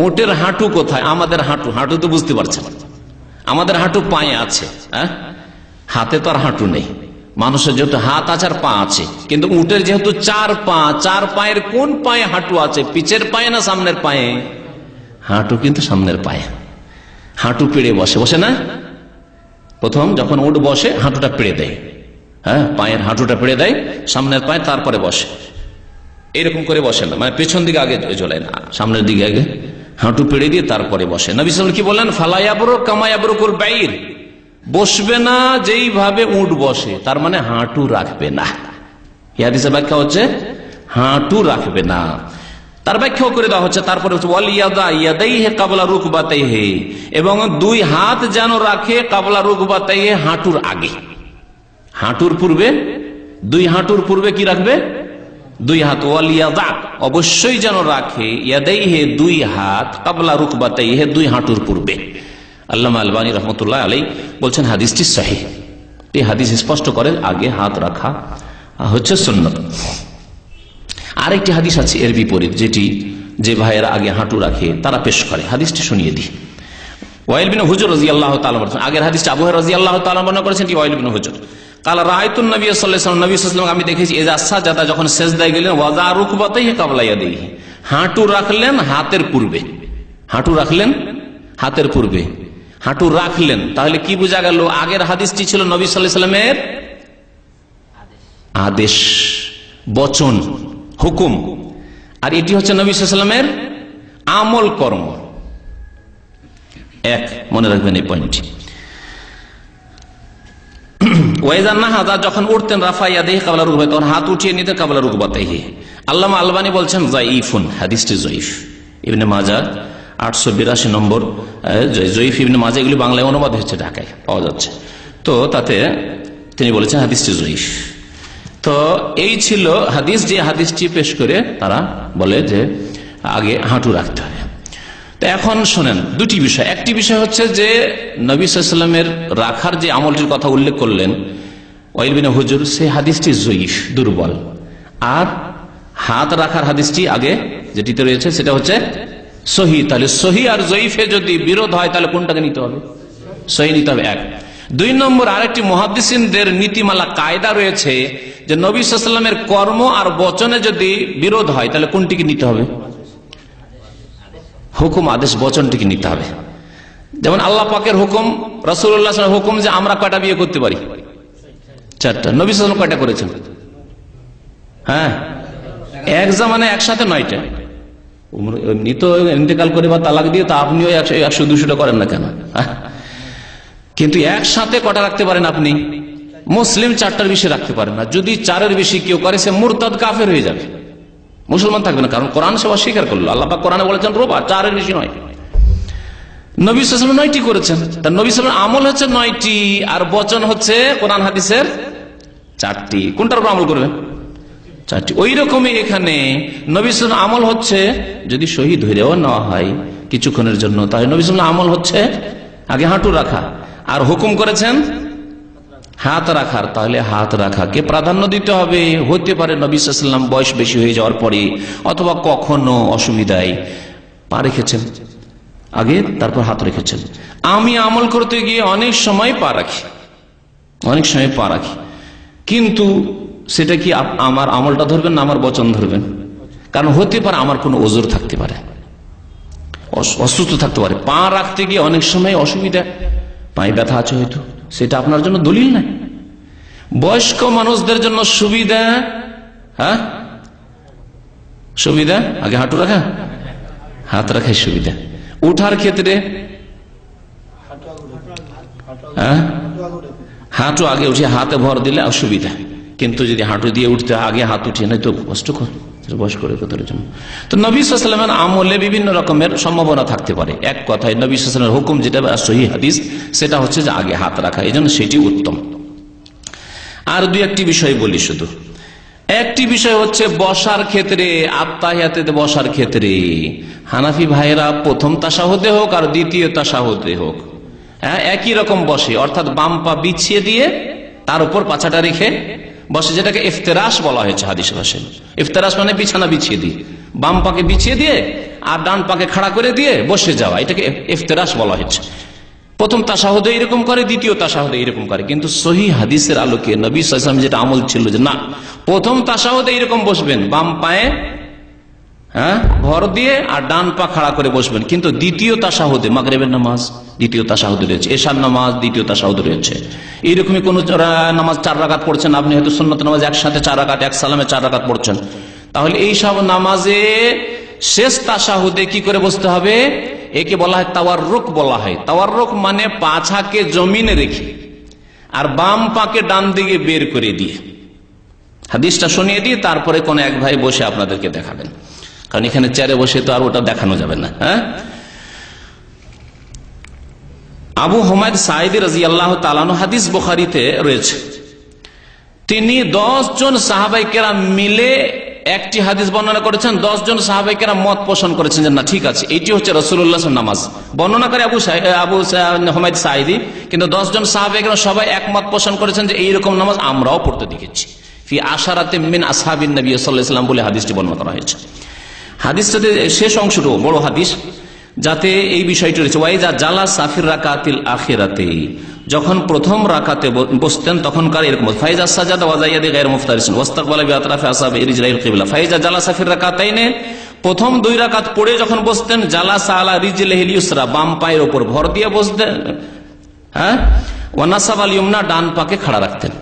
উটের হাঁটু কোথায়? আমাদের হাঁটু, হাঁটু তো বুঝতে পারছেন, আমাদের হাঁটু পায়ে আছে, হাতে তো আর হাঁটু নেই। মানুষের যেহেতু হাত আছে আর পা আছে, কিন্তু উটের যেহেতু চার পা, চার পায়ের কোন পায়ে হাঁটু আছে? পিছের পায়ে না সামনের পায়ে? হাঁটু কিন্তু সামনের পায়ে। হাঁটু পেড়ে বসে, বসে না? প্রথম যখন উট বসে হাঁটুটা পেড়ে দেয়, পায়ের হাঁটুটা পেড়ে দেয় সামনের পায়ে, তারপরে বসে। এরকম করে বসে না, মানে পেছন দিকে আগে চলে না, সামনের দিকে আগে হাঁটু পেড়ে দিয়ে তারপরে বসে। নবী সাল্লাল্লাহু আলাইহি ওয়াসাল্লাম কি বলেন? ফালায়াবরু কামা ইয়াবরুকুল বাইর, বসবে না যেইভাবে উট বসে, তার মানে হাঁটু রাখবে না। এই হাদিসের ব্যাখ্যা হচ্ছে হাঁটু রাখবে না। তার ব্যাখ্যাও করে দেওয়া হচ্ছে তারপরে কাবলা রুকবাতাইহি, এবং দুই হাত যেন রাখে কাবলা রুকবাতাইহি, হাঁটুর আগে, হাঁটুর পূর্বে, দুই হাঁটুর পূর্বে কি রাখবে? দুই হাত। ওয়ালিয়াদা, অবশ্যই যেন রাখে, ইয়াদাইহি, দুই হাত, কাবলা রুকবাতাইহি, দুই হাঁটুর পূর্বে। আল্লামা আলবানী রহমতুল্লাহ আলাইহি বলছেন হাদিসটি সহিহ। এই হাদিস স্পষ্ট করে আগে হাত রাখা হচ্ছে সুন্নাত। আরেকটি হাদিস আছে এর বিপরীত, যেটি যে ভাইয়েরা আগে হাঁটু রাখে তারা পেশ করে। হাদিসটি শুনিয়ে দিই। ওয়াইল বিন হুজর রাদিয়াল্লাহু তাআলা বলেছেন, আগের হাদিসটা আবু হুরায়রা রাদিয়াল্লাহু তাআলা বর্ণনা করেছেন, কি ওয়াইল বিন হুজর কাল রাআইতুন নবী সাল্লাল্লাহু আলাইহি ওয়াসাল্লাম, নবী সাল্লাল্লাহু আলাইহি ওয়াসাল্লাম আমি দেখেছি ইযা সাজাদা, যখন সিজদায় গেলেন, ওয়াযা রুকবাতাইহি কাবলা ইয়াদাইহি, হাঁটু রাখলেন হাতের পূর্বে, হাঁটু রাখলেন হাতের পূর্বে, হাঁটু রাখলেন। তাহলে কি বোঝা গেল? আগের হাদিসটি ছিল নবী সাল্লাল্লাহু আলাইহি ওয়াসাল্লামের আদেশ, বচন, হুকুম, আর এটি হচ্ছে নবী সাল্লাল্লাহু আলাইহি ওয়াসাল্লামের আমল, কর্ম। এক, মনে রাখবেন এই পয়েন্টটি। যখন উঠতেন রাফাইয়াদেহি কাবলা রুকবাতাইহি, তখন হাত উঠিয়ে নিতেন কাবলা রুকবাতাইহি। আল্লামা আলবানী বলছেন যায়িফুন, হাদিসটি যায়িফ। ইবনে মাজাহ 882 নম্বর, যায়িফ ইবনে মাজাহ, এগুলি বাংলায় অনুবাদ হচ্ছে, ঢাকায় পাওয়া যাচ্ছে। তো তাতে তিনি বলেছেন হাদিসটি যায়িফ। তো এই ছিল হাদিস, যে হাদিসটি পেশ করে তারা বলে যে আগে হাঁটু রাখতে হবে। তো এখন শোনেন দুটি বিষয়। একটি বিষয় হচ্ছে যে নবী সাল্লাল্লাহু আলাইহি ওয়াসাল্লামের রাখার যে আমলটির কথা উল্লেখ করলেন ওয়াইল বিন হুজর, সেই হাদিসটি যায়িফ, দুর্বল। আর হাত রাখার হাদিসটি আগে যেটিতে রয়েছে সেটা হচ্ছে সহিহ। তাহলে সহিহ আর যায়িফে যদি বিরোধ হয় তাহলে কোনটাকে নিতে হবে? সহিহ নিতে হবে। এক। দুই নম্বর, আরেকটি মুহাদ্দিসিনদের নীতিমালা, কায়দা রয়েছে যে নবী সাল্লাল্লাহু আলাইহি ওয়াসাল্লামের কর্ম আর বচনে যদি বিরোধ হয় তাহলে কোনটিকে নিতে হবে? হুকুম, আদেশ, বচনটিকে নিতে হবে। যেমন আল্লাহ পাকের হুকুম, রাসূলুল্লাহ সাল্লাল্লাহু আলাইহি ওয়াসাল্লাম হুকুম যে আমরা কয়টা বিয়ে করতে পারি? 4টা। নবী সাল্লাল্লাহু আলাইহি ওয়াসাল্লাম কয়টা করেছেন? এক জামানে একসাথে 9টা। এমনি তো ইন্তেকাল করে বা তালাক দিয়ে, তা আপনিও 100-200টা করেন না কেন? কিন্তু একসাথে কটা রাখতে পারেন আপনি? মুসলিম 4টার বেশি রাখতে পারেন না। যদি 4-এর বেশি কেউ করে সে মুরতাদ, কাফের হয়ে যাবে, মুসলমান থাকবে না। কারণ কোরআন সে অস্বীকার করলো। আল্লাহ পাক কোরআনে বলেছেন রোবা, 4-এর বেশি নয়। নবী সাল্লাল্লাহু আলাইহি ওয়াসাল্লাম 9টি করেছেন। তার নবী সাল্লাল্লাহু আলাইহি ওয়াসাল্লাম আমল হচ্ছে 9টি, আর বচন হচ্ছে কোরআন হাদিসের 4টি। কোনটার উপর আমল করবেন? 4টি। ওই রকমই এখানে নবী সাল্লাল্লাহু আলাইহি ওয়াসাল্লাম আমল হচ্ছে, যদি শহীদ হয়েও নেওয়া হয় কিছুক্ষণের জন্য, তাহলে নবী সাল্লাল্লাহু আলাইহি ওয়াসাল্লাম আমল হচ্ছে আগে হাঁটু রাখা, আর হুকুম করেছেন হাত রাখার। তাহলে হাত রাখাকে প্রাধান্য দিতে হবে। হতে পারে নবী সাল্লাল্লাহু আলাইহি ওয়াসাল্লাম বয়স বেশি হয়ে যাওয়ার পরে, অথবা কখনো অসুবিধায় পা রেখেছেন আগে, তারপর হাত রেখেছেন। আমি আমল করতে গিয়ে অনেক সময় পা রাখি, অনেক সময় পা রাখি, কিন্তু সেটা কি আমার আমলটা ধরবেন না আমার বচন ধরবেন? কারণ হতে পারে আমার কোনো ওজর থাকতে পারে, অসুস্থ থাকতে পারে, পা রাখতে গিয়ে অনেক সময় অসুবিধা, পায়ে ব্যথা আছে হয়তো, সেটা আপনার জন্য দলিল নাই। বয়স্ক মানুষদের জন্য সুবিধা, সুবিধা আগে হাঁটু রাখা, হাত রাখাই সুবিধা। উঠার ক্ষেত্রে হাঁটু আগে উঠে হাতে ভর দিলে অসুবিধা, কিন্তু যদি হাঁটু দিয়ে উঠতে আগে হাত উঠিয়ে নেয় তো কষ্টকর বয়স্কদের জন্য। তো নবী সাল্লাল্লাহু আলাইহি ওয়াসাল্লামের আমলে বিভিন্ন রকমের সম্ভাবনা থাকতে পারে। এক কথায় নবী সাল্লাল্লাহু আলাইহি ওয়াসাল্লামের হুকুম যেটা সহিহ হাদিস, সেটা হচ্ছে যে আগে হাত রাখা, এই জন্য সেটি উত্তম। আর দুই একটি বিষয় বলি শুধু। একটি বিষয় হচ্ছে বসার ক্ষেত্রে, আত্তাহিয়াতে বসার ক্ষেত্রে হানাফি ভাইয়েরা প্রথম তাশাহুদে হোক আর দ্বিতীয় তাশাহুদে হোক একই রকম বসে, অর্থাৎ বাম পা বিছিয়ে দিয়ে তার উপর পাছাটা রেখে বসে, যেটাকে ইফতেরাশ বলা হয়েছে হাদিসে ভাষায়। ইফতেরাশ মানে বিছানা বিছিয়ে দিয়ে, বাম পাকে বিছিয়ে দিয়ে আর ডান পাকে খাড়া করে দিয়ে বসে যাওয়া, এটাকে ইফতেরাশ বলা হয়েছে। প্রথম তাশাহুদে এরকম করে, দ্বিতীয় তাশাহুদে এরকম করে। কিন্তু সহিহ হাদিসের আলোকে নবী সাল্লাল্লাহু আলাইহি ওয়াসাল্লাম যেটা আমল ছিল যে না, প্রথম তাশাহুদে এরকম বসবেন, বাম পায়ে ভর দিয়ে আর ডান পা খাড়া করে বসবেন। কিন্তু দ্বিতীয় তাশাহুদে, মাগরিবের নামাজ দ্বিতীয় তাশাহুদে রয়েছে, এশার নামাজ দ্বিতীয় তাশাহুদে রয়েছে, এইরকমই কোন নামাজ 4 রাকাত পড়ছেন আপনি, হয়তো সুন্নত নামাজ একসাথে 4 রাকাত, এক সালামে 4 রাকাত পড়ছেন, তাহলে এই সব নামাজে শেষ তাশাহুদে কি করে বসতে হবে? একে বলা হয় তাওয়াররুক বলা হয়। তাওয়াররুক মানে পাছাকে জমিনে রেখে আর বাম পাকে ডান দিকে বের করে দিয়ে। হাদিসটা শুনিয়ে দিয়ে তারপরে কোন এক ভাই বসে আপনাদেরকে দেখাবেন, কারণ এখানে চেয়ারে বসে তো আর ওটা দেখানো যাবে না। আবু হুমায়দ সাঈদী রাদিয়াল্লাহু তাআলা আনহু, হাদিস বুখারীতে রয়েছে, তিনি 10 জন সাহাবায়ে কেরাম মিলে একটি হাদিস বর্ণনা করেছেন। 10 জন সাহাবায়ে কেরাম মত পোষণ করেছেন যে না ঠিক আছে, এটি হচ্ছে রাসূলুল্লাহ সাল্লাল্লাহু আলাইহি ওয়াসাল্লাম নামাজ। বর্ণনা করে আবু হুমায়দ সাঈদী, কিন্তু 10 জন সাহাবায়ে কেরাম সবাই একমত পোষণ করেছেন যে এইরকম নামাজ আমরাও পড়তে দেখেছি। ফি আশারাতিন মিন আসহাবিন নবী সাল্লাল্লাহু আলাইহি ওয়াসাল্লাম বলে হাদিসটি বর্ণনা করা হয়েছে। হাদিসটাতে শেষ অংশটুকু বড় হাদিস, যাতে এই বিষয়টি রয়েছে, ওয়াইজা জালাসা ফির রাকাতিল আখিরাতে, যখন প্রথম রাকাতে বসতেন তখনকার এরকম, ফাইজা সাজাদা ওয়া যায়াদি গায়র মুফতারিসিন ওয়াস্তাকবালা বিআতরাফি আসহাবি রিজলাইল কিবলা, ফাইজা জালাসা ফির রাকাতাইনে, প্রথম 2 রাকাত পড়ে যখন বসতেন, জালাসা আলা রিজলিহিল ইউসরা, বাম পায়ের উপর ভর দিয়ে বসতেন, ওয়া নাসাবাল ইয়ুমনা, ডান পাকে খাড়া রাখতেন,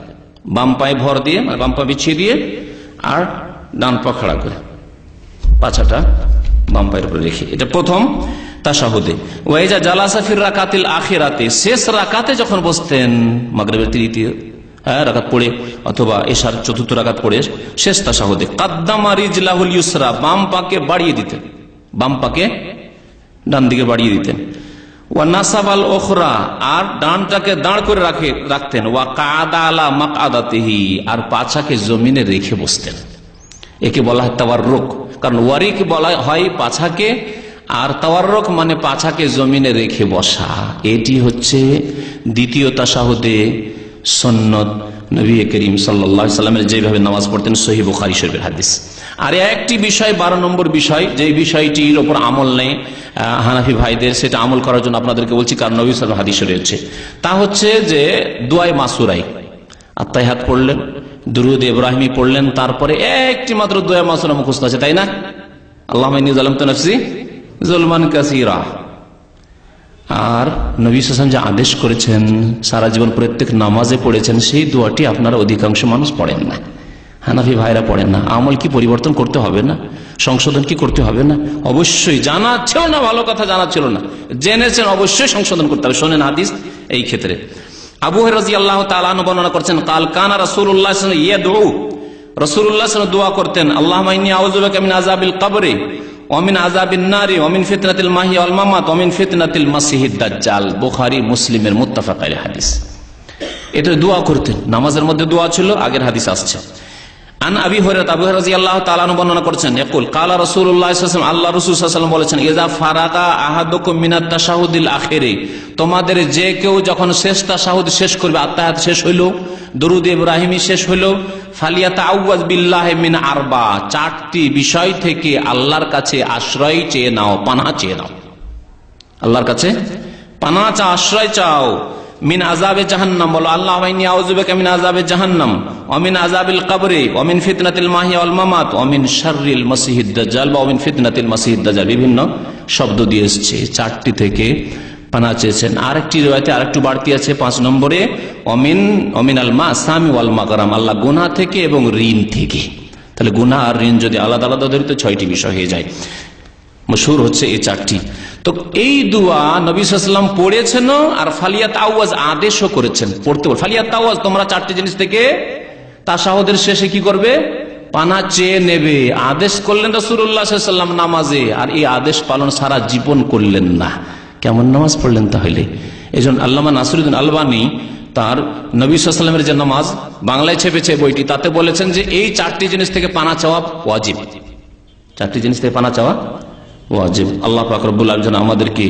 বাম পায়ে ভর দিয়ে মানে বাম পা বিছিয়ে দিয়ে আর ডান পা খাড়া করে পাছাটা বাম পায়ের উপরে রেখে, এটা প্রথম তাশাহুদে। ওয়াইজা জালাসা ফির রাকাতিল আখিরাতে, শেষ রাকাতে যখন বসতেন, মাগরিবের তৃতীয় রাকাত পড়ে অথবা এশার 4র্থ রাকাত পড়ে শেষ তাশাহুদে, কাদ্দামা রিজলাহুল ইউসরা, বাম পাকে বাড়িয়ে দিতেন, বাম পাকে ডান দিকে বাড়িয়ে দিতেন, ওয়া নাসাবাল উখরা, আর ডানটাকে দাঁড় করে রাখতেন, ওয়া কাদা আলা মাকআদাতিহি, আর পাছাকে জমিনে রেখে বসতেন। একে বলা হয় তাওয়াররুক, কারণ ওয়ারিক বলা হয় পাছাকে, আর তাওয়াররুক মানে পাছাকে জমিনে রেখে বসা। এটি হচ্ছে দ্বিতীয় তাশাহুদে সুন্নত নবী করিম সাল্লাল্লাহু আলাইহি ওয়াসাল্লামের যেভাবে নামাজ পড়তেন, সহিহ বুখারী শরীফের হাদিস। আর একটি বিষয় 12 নম্বর বিষয়, যে বিষয়টির উপর আমল নেই হানাফি ভাইদের, সেটা আমল করার জন্য আপনাদেরকে বলছি, কারণ নবী সাল্লাল্লাহু আলাইহি ওয়াসাল্লাম হাদিসে রয়েছে। তা হচ্ছে যে দুআয়ে মাসুরাই, আত্তাহিয়াত পড়লেন, দুরুদ ইব্রাহিমী পড়লেন, তারপরে একটি মাত্র দুআয়ে মাসুরা মুখস্থ আছে, তাই না? আল্লাহুম্মা ইন্নী যালামতু নাফসি যুলমান কাসীরা। আর নবী সাল্লাল্লাহু আলাইহি ওয়াসাল্লাম যে আদেশ করেছেন, সারা জীবন প্রত্যেক নামাজে পড়েছেন, সেই দোয়াটি আপনারা অধিকাংশ মানুষ পড়েন না, হানাফি ভাইরা পড়েন না। আমল কি পরিবর্তন করতে হবে না? সংশোধন কি করতে হবে না? অবশ্যই। জানা ছিল না, ভালো কথা, জানা ছিল না, জেনেছেন, অবশ্যই সংশোধন করতে হবে। শোনেন হাদিস এই ক্ষেত্রে। আবু হুরায়রা রাদিয়াল্লাহু তাআলা আনহু বর্ণনা করছেন, কাল কানা রাসূলুল্লাহ সাল্লাল্লাহু আলাইহি ওয়াসাল্লাম ইয়াদউ, রাসূলুল্লাহ সাল্লাল্লাহু আলাইহি ওয়াসাল্লাম দোয়া করতেন, আল্লাহুম্মা ইন্নী আউযু বিকা মিন আযাবিল কবরি ওয়া মিন আযাবিন নারি ওয়া মিন ফিতনাতিল মাহইয়া ওয়াল মামাত ওয়া মিন ফিতনাতিল মাসিহিদ দাজ্জাল। বুখারী মুসলিমের মুত্তাফাক আলাইহি হাদিস। এটা দোয়া করতেন, নামাজের মধ্যে দোয়া ছিল, আগের হাদিস আসছে। আন আবি হুরায়রা, আবু হুরায়রা রাদিয়াল্লাহু তাআলা আনহু বর্ণনা করছেন, ইয়াকুল কালা রাসূলুল্লাহ সাল্লাল্লাহু আলাইহি ওয়াসাল্লাম, আল্লাহ রাসূল সাল্লাল্লাহু আলাইহি ওয়াসাল্লাম বলেছেন, ইযা ফারাকা আহাদুকুম মিনাত তাশাহুদিল আখিরি, তোমাদের যে কেউ যখন শেষ তাশাহুদ শেষ করবে, আত্তাহিয়াত শেষ হইলো, দুরুদ ইব্রাহিমী শেষ হইলো, ফালিয়াতাআউযাজ বিল্লাহি মিন আরবা, 4টি বিষয় থেকে আল্লাহর কাছে আশ্রয় চেয়ে নাও, পানাহ চেয়ে নাও, আল্লাহর কাছে পানাহ চাও, আশ্রয় চাও। মিন আযাবে জাহান্নাম, বলো আল্লাহুম্মা ইন্নী আউযু বিকা মিন আযাবে জাহান্নাম ওয়া মিন আযাবিল কবরি ওয়া মিন ফিতনাতিল মাহইয়া ওয়াল মামাত ওয়া মিন শাররিল মাসিহিদ দাজ্জাল ওয়া মিন ফিতনাতিল মাসিহিদ দাজ্জাল। বিভিন্ন শব্দ দিয়ে এসেছে, 4টি থেকে পানাহ চেয়েছেন। আরেকটি riwayate আরেকটু বাড়তি আছে 5 নম্বরে, ওয়া মিনাল মাসামি ওয়াল মাগরাম, আল্লাহ গুনাহ থেকে এবং ঋণ থেকে। তাহলে গুনাহ আর ঋণ যদি আলাদা আলাদা ধরি তো 6টি বিষয় হয়ে যায়। মশহুর হচ্ছে এই 4টি। তো এই দোয়া নবী সাল্লাল্লাহু আলাইহি ওয়াসাল্লাম পড়েছেন, আর ফালিয়াতাআওয়াজ আদেশও করেছেন পড়তে। ফালিয়াতাআওয়াজ, তোমরা 4টি জিনিস থেকে তাশাহুদের শেষে কি করবে? পানাহ চেয়ে নেবে। আদেশ করলেন রাসূলুল্লাহ সাল্লাল্লাহু আলাইহি ওয়াসাল্লাম নামাজে, আর এই আদেশ পালন সারা জীবন করলেন না। কেমন নামাজ পড়লেন তাহলে? এজন্য আল্লামা নাসিরুদ্দিন আলবানী তার নবী সাল্লাল্লাহু আলাইহি ওয়াসাল্লামের যে নামাজ বাংলায় ছেপেছে বইটি, তাতে বলেছেন যে এই 4টি জিনিস থেকে পানাহ চাওয়া ওয়াজিব। 4টি জিনিস থেকে পানাহ চাওয়া ওয়াজিব। আল্লাহ পাক রব্বুল আলামিন যেন আমাদেরকে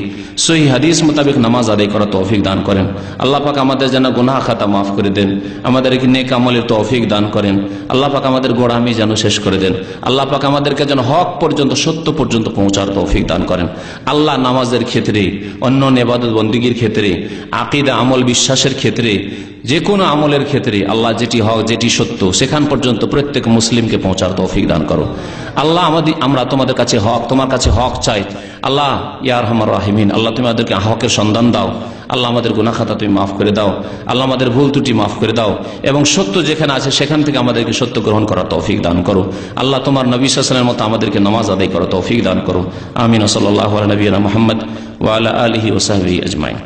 সহিহ হাদিস মোতাবেক নামাজ আদায় করার তৌফিক দান করেন। আল্লাহ পাক আমাদের যেন গুনাহ খাতা মাফ করে দেন, আমাদেরকে নেক আমলের তৌফিক দান করেন। আল্লাহ পাক আমাদের গোড়ামি যেন শেষ করে দেন। আল্লাহ পাক আমাদেরকে যেন হক পর্যন্ত, সত্য পর্যন্ত পৌঁছার তৌফিক দান করেন। আল্লাহ নামাজের ক্ষেত্রে, অন্য ইবাদত বন্দেগীর ক্ষেত্রে, আকীদা আমল বিশ্বাসের ক্ষেত্রে, যে কোনো আমলের ক্ষেত্রে আল্লাহ যেটি হক, যেটি সত্য, সেখান পর্যন্ত প্রত্যেক মুসলিমকে পৌঁছার তৌফিক দান করো। আল্লাহ আমরা তোমাদের কাছে হক, তোমার কাছে হক চাই। আল্লাহ ইয়া আরহামার রাহিমিন, আল্লাহ তুমি আমাদেরকে হকের সন্ধান দাও। আল্লাহ আমাদের গুনাহ খাতা তুমি মাফ করে দাও। আল্লাহ আমাদের ভুল ত্রুটি মাফ করে দাও, এবং সত্য যেখানে আছে সেখান থেকে আমাদেরকে সত্য গ্রহণ করার তৌফিক দান করো। আল্লাহ তোমার নবী সাল্লাল্লাহু আলাইহি ওয়াসাল্লামের মতো আমাদেরকে নামাজ আদায় করার তৌফিক দান করো। আমিন। সাল্লাল্লাহু আলা নবিয়িনা মুহাম্মদ ওয়া আলা আলিহি ওয়া সাহবিহি আজমাইন।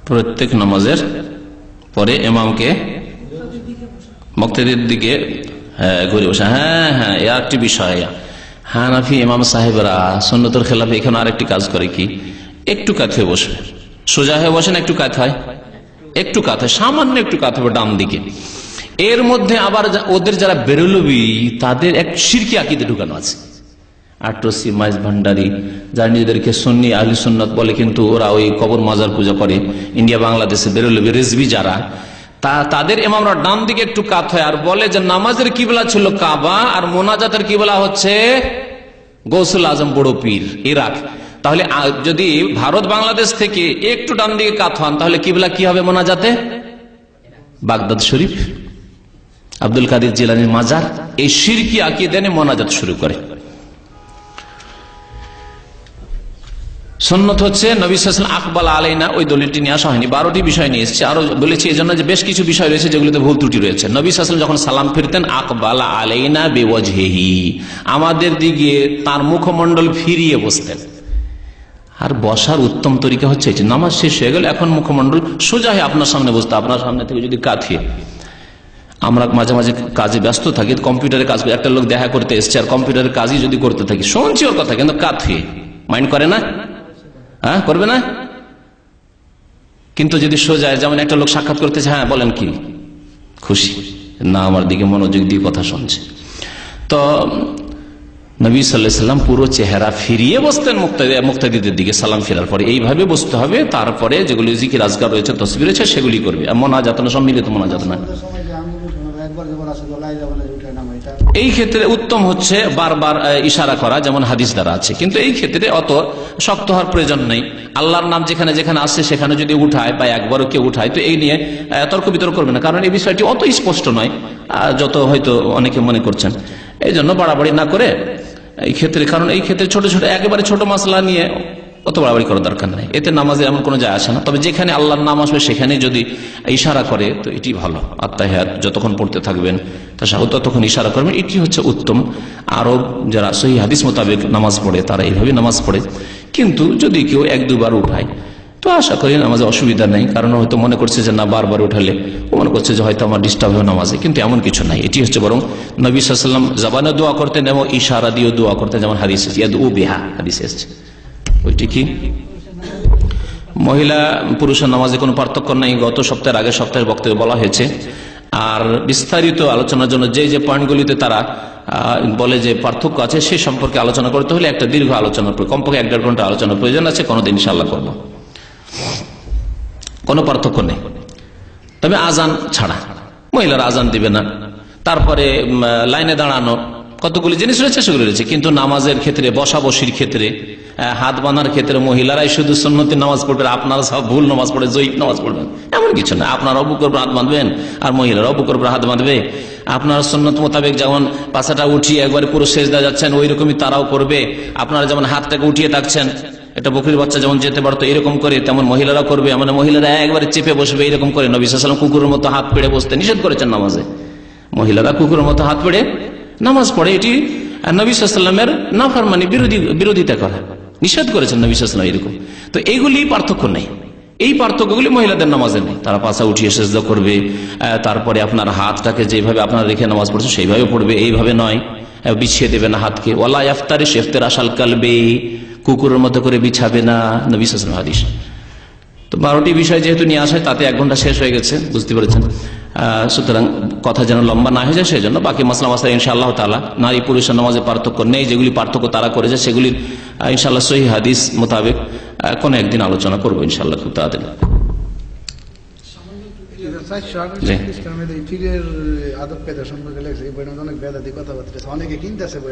প্রত্যেক নামাজের পরে ইমামকে মুক্তাদির দিকে ঘুরে বসে, হ্যাঁ হ্যাঁ, এ একটি বিষয়। হানাফি ইমাম সাহেবরা সুন্নতের খেলাফে এখানে আরেকটি কাজ করে কি, একটু কাত হয়ে বসবে, সোজা হয়ে বসেন, একটু কাত হয়, একটু কাত হয়, সামান্য একটু কাত হবে ডান দিকে। এর মধ্যে আবার ওদের যারা বেরলবি তাদের এক শিরকি আকীদা ঢুকানো আছে। আটরসি মাইজ ভান্ডারি, যারা নিজেদেরকে সুন্নি আহলে সুন্নাত বলে, কিন্তু ওরা ওই কবর মাজার পূজা করে। ইন্ডিয়া বাংলাদেশে বেরলবি রেজবি যারা, তাদের ইমামরা ডান দিকে একটু কাত হয় আর বলে যে নামাজের কিবলা ছিল কাবা আর মোনাজাতের কিবলা হচ্ছে গৌসুল আজম বড় পীর ইরাক। তাহলে যদি ভারত বাংলাদেশ থেকে একটু ডান দিকে কাত হন, তাহলে কিবলা কি হবে মোনাজাতে? বাগদাদ শরীফ, আব্দুল কাদের জিলানীর মাজার। এই শিরকি আকীদা নিয়ে মোনাজাত শুরু করে। সুন্নত হচ্ছে নবী সাল্লাল্লাহু আলাইহি ওয়াসাল্লাম আকবাল আলাইনা, ওই দলিলটি নিয়ে আসা হয়নি। 12টি বিষয় নিয়ে এসেছে, আরো বলেছি এই জন্য যে বেশ কিছু বিষয় রয়েছে যেগুলোতে ভুল ত্রুটি রয়েছে। নবী সাল্লাল্লাহু আলাইহি ওয়াসাল্লাম যখন সালাম ফিরতেন, আকবাল আলাইনা বিওয়াজহিহি, আমাদের দিকে তার মুখমণ্ডল ফিরিয়ে বসতেন। আর বসার উত্তম তরিকা হচ্ছে এটি, নামাজ শেষ হয়ে গেল, এখন মুখমণ্ডল সোজা হয়ে আপনার সামনে বসতে। আপনার সামনে থেকে যদি কাঁথিয়ে, আমরা মাঝে মাঝে কাজে ব্যস্ত থাকি, কম্পিউটারে কাজ করি, একটা লোক দেখা করতে এসছে আর কম্পিউটারের কাজই যদি করতে থাকি, শুনছি ওর কথা, কিন্তু কাঁথিয়ে মাইন্ড করে না, হ্যাঁ করবে না। কিন্তু যদি সোজা, যেমন একটা লোক সাক্ষাৎ করতেছে, হ্যাঁ বলেন কি, খুশি না, আমার দিকে মনোযোগ দিয়ে কথা শুনছে। তো নবী সাল্লাল্লাহু আলাইহি ওয়াসাল্লাম পুরো চেহারা ফিরিয়ে বসতেন মুক্তাদিদের দিকে সালাম ফেরার পরে। এইভাবে বসতে হবে। তারপরে যেগুলি জিকির আজকার রয়েছে, তসবিহ রয়েছে, সেগুলি করবে। মোনাজাত না, সম্মিলিত মোনাজাত না। এই ক্ষেত্রে উত্তম হচ্ছে বারবার ইশারা করা, যেমন হাদিস দ্বারা আছে। কিন্তু এই ক্ষেত্রে অত শক্ত হওয়ার প্রয়োজন নেই। আল্লাহর নাম যেখানে যেখানে আসছে সেখানে যদি উঠায় বা একবারও কেউ উঠায়, তো এই নিয়ে তর্ক বিতর্ক করবে না, কারণ এই বিষয়টি অত স্পষ্ট নয় যত হয়তো অনেকে মনে করছেন। এই জন্য বাড়াবাড়ি না করে এই ক্ষেত্রে, কারণ এই ক্ষেত্রে ছোট ছোট একেবারে ছোট মাসলা নিয়ে অত বাড়াবাড়ি করার দরকার নেই, এতে নামাজে এমন কোনো যায় আসে না। তবে যেখানে আল্লাহর নাম আসবে সেখানে যদি ইশারা করে তো এটি ভালো। আত্তাহিয়াত যতক্ষণ পড়তে থাকবেন, তাশাহুদ ততক্ষণ ইশারা করবেন, এটি হচ্ছে উত্তম। আরব যারা সহিহ হাদিস মোতাবেক নামাজ পড়ে তারা এইভাবে নামাজ পড়ে। কিন্তু যদি কেউ এক দুবার উঠায় তো আশা করি নামাজে অসুবিধা নেই, কারণ হয়তো মনে করছে যে না, বারবার উঠালে ও মনে করছে যে হয়তো আমার ডিস্টার্ব হবে নামাজে, কিন্তু এমন কিছু নাই। এটি হচ্ছে বরং নবী সাল্লাল্লাহু আলাইহি ওয়াসাল্লাম জবানে দোয়া করতেন এবং ইশারা দিয়ে দোয়া করতেন, যেমন হাদিস ইয়াদউ বিহা হাদিস এসেছে। ওইটি কি মহিলা পুরুষের নামাজে কোনো পার্থক্য নাই, গত সপ্তাহের আগের সপ্তাহের বক্তব্যে বলা হয়েছে। আর বিস্তারিত আলোচনার জন্য যে যে পয়েন্টগুলিতে তারা বলে যে পার্থক্য আছে, সে সম্পর্কে আলোচনা করতে হলে একটা দীর্ঘ আলোচনা, কমপক্ষে 1.5 ঘন্টা আলোচনার প্রয়োজন আছে। কোনোদিন ইনশাআল্লাহ করবো। কোনো পার্থক্য নেই, তবে আজান ছাড়া, মহিলারা আজান দিবে না। তারপরে লাইনে দাঁড়ানো, কতগুলি জিনিস রয়েছে, সেগুলি রয়েছে। কিন্তু নামাজের ক্ষেত্রে, বসা বসির ক্ষেত্রে, হাত বাঁধার ক্ষেত্রে মহিলারাই শুধু সুন্নতি নামাজ পড়বে, আপনারা সব ভুল নামাজ পড়ে জয়ীফ নামাজ পড়বেন, এমন কিছু না। আপনারা অবু করবে হাত বাঁধবেন আর মহিলারা অবু করবে হাত বাঁধবে। আপনারা সুন্নত মোতাবেক যেমন পাছাটা উঠিয়ে একবারে পুরো সেজদা যাচ্ছেন, ওই রকমই তারাও করবে। আপনারা যেমন হাতটাকে উঠিয়ে থাকছেন, একটা বকরির বাচ্চা যেমন যেতে পারতো এরকম করে, তেমন মহিলারা করবে। মানে মহিলারা একবারে চেপে বসবে এরকম করে। নবী সাল্লাল্লাহু আলাইহি ওয়াসাল্লাম কুকুরের মতো হাত পেড়ে বসতে নিষেধ করেছেন নামাজে। মহিলারা কুকুরের মতো হাত পেড়ে নামাজ পড়ে, এটি নবী সাল্লাল্লাহু আলাইহি ওয়াসাল্লামের নাফরমানি, বিরোধিতা করা, নিষেধ করেছেন নবী সাল্লাল্লাহু আলাইহি ওয়াসাল্লাম এরকম। তো এইগুলি পার্থক্য নেই, এই পার্থক্যগুলি মহিলাদের নামাজে নেই। তারা পাছা উঠিয়ে সেজদা করবে, তারপরে আপনার হাতটাকে যেভাবে আপনারা রেখে নামাজ পড়ছে সেইভাবে পড়বে, এইভাবে নয় বিছিয়ে দেবে না হাতকে। ওয়ালা ইফতারিশ ইফতিরাশাল কালবি, কুকুরের মতো করে বিছাবে না, নবী সাল্লাল্লাহু আলাইহি ওয়াসাল্লাম হাদিস। তো 12টি বিষয় যেহেতু নিয়ে আসে, তাতে 1 ঘন্টা শেষ হয়ে গেছে, বুঝতে পেরেছেন। সুতরাং কথা যেন লম্বা না হয়ে যায়, সেই জন্য বাকি মাসলা মাসলা ইনশাআল্লাহ তাআলা, নারী পুরুষের নামাজে পার্থক্য নেই, যেগুলি পার্থক্য তারা করেছে সেগুলির ইনশাআল্লাহ সহিহ হাদিস মোতাবেক কোন একদিন আলোচনা করবো ইনশাআল্লাহ খুব তাড়াতাড়ি।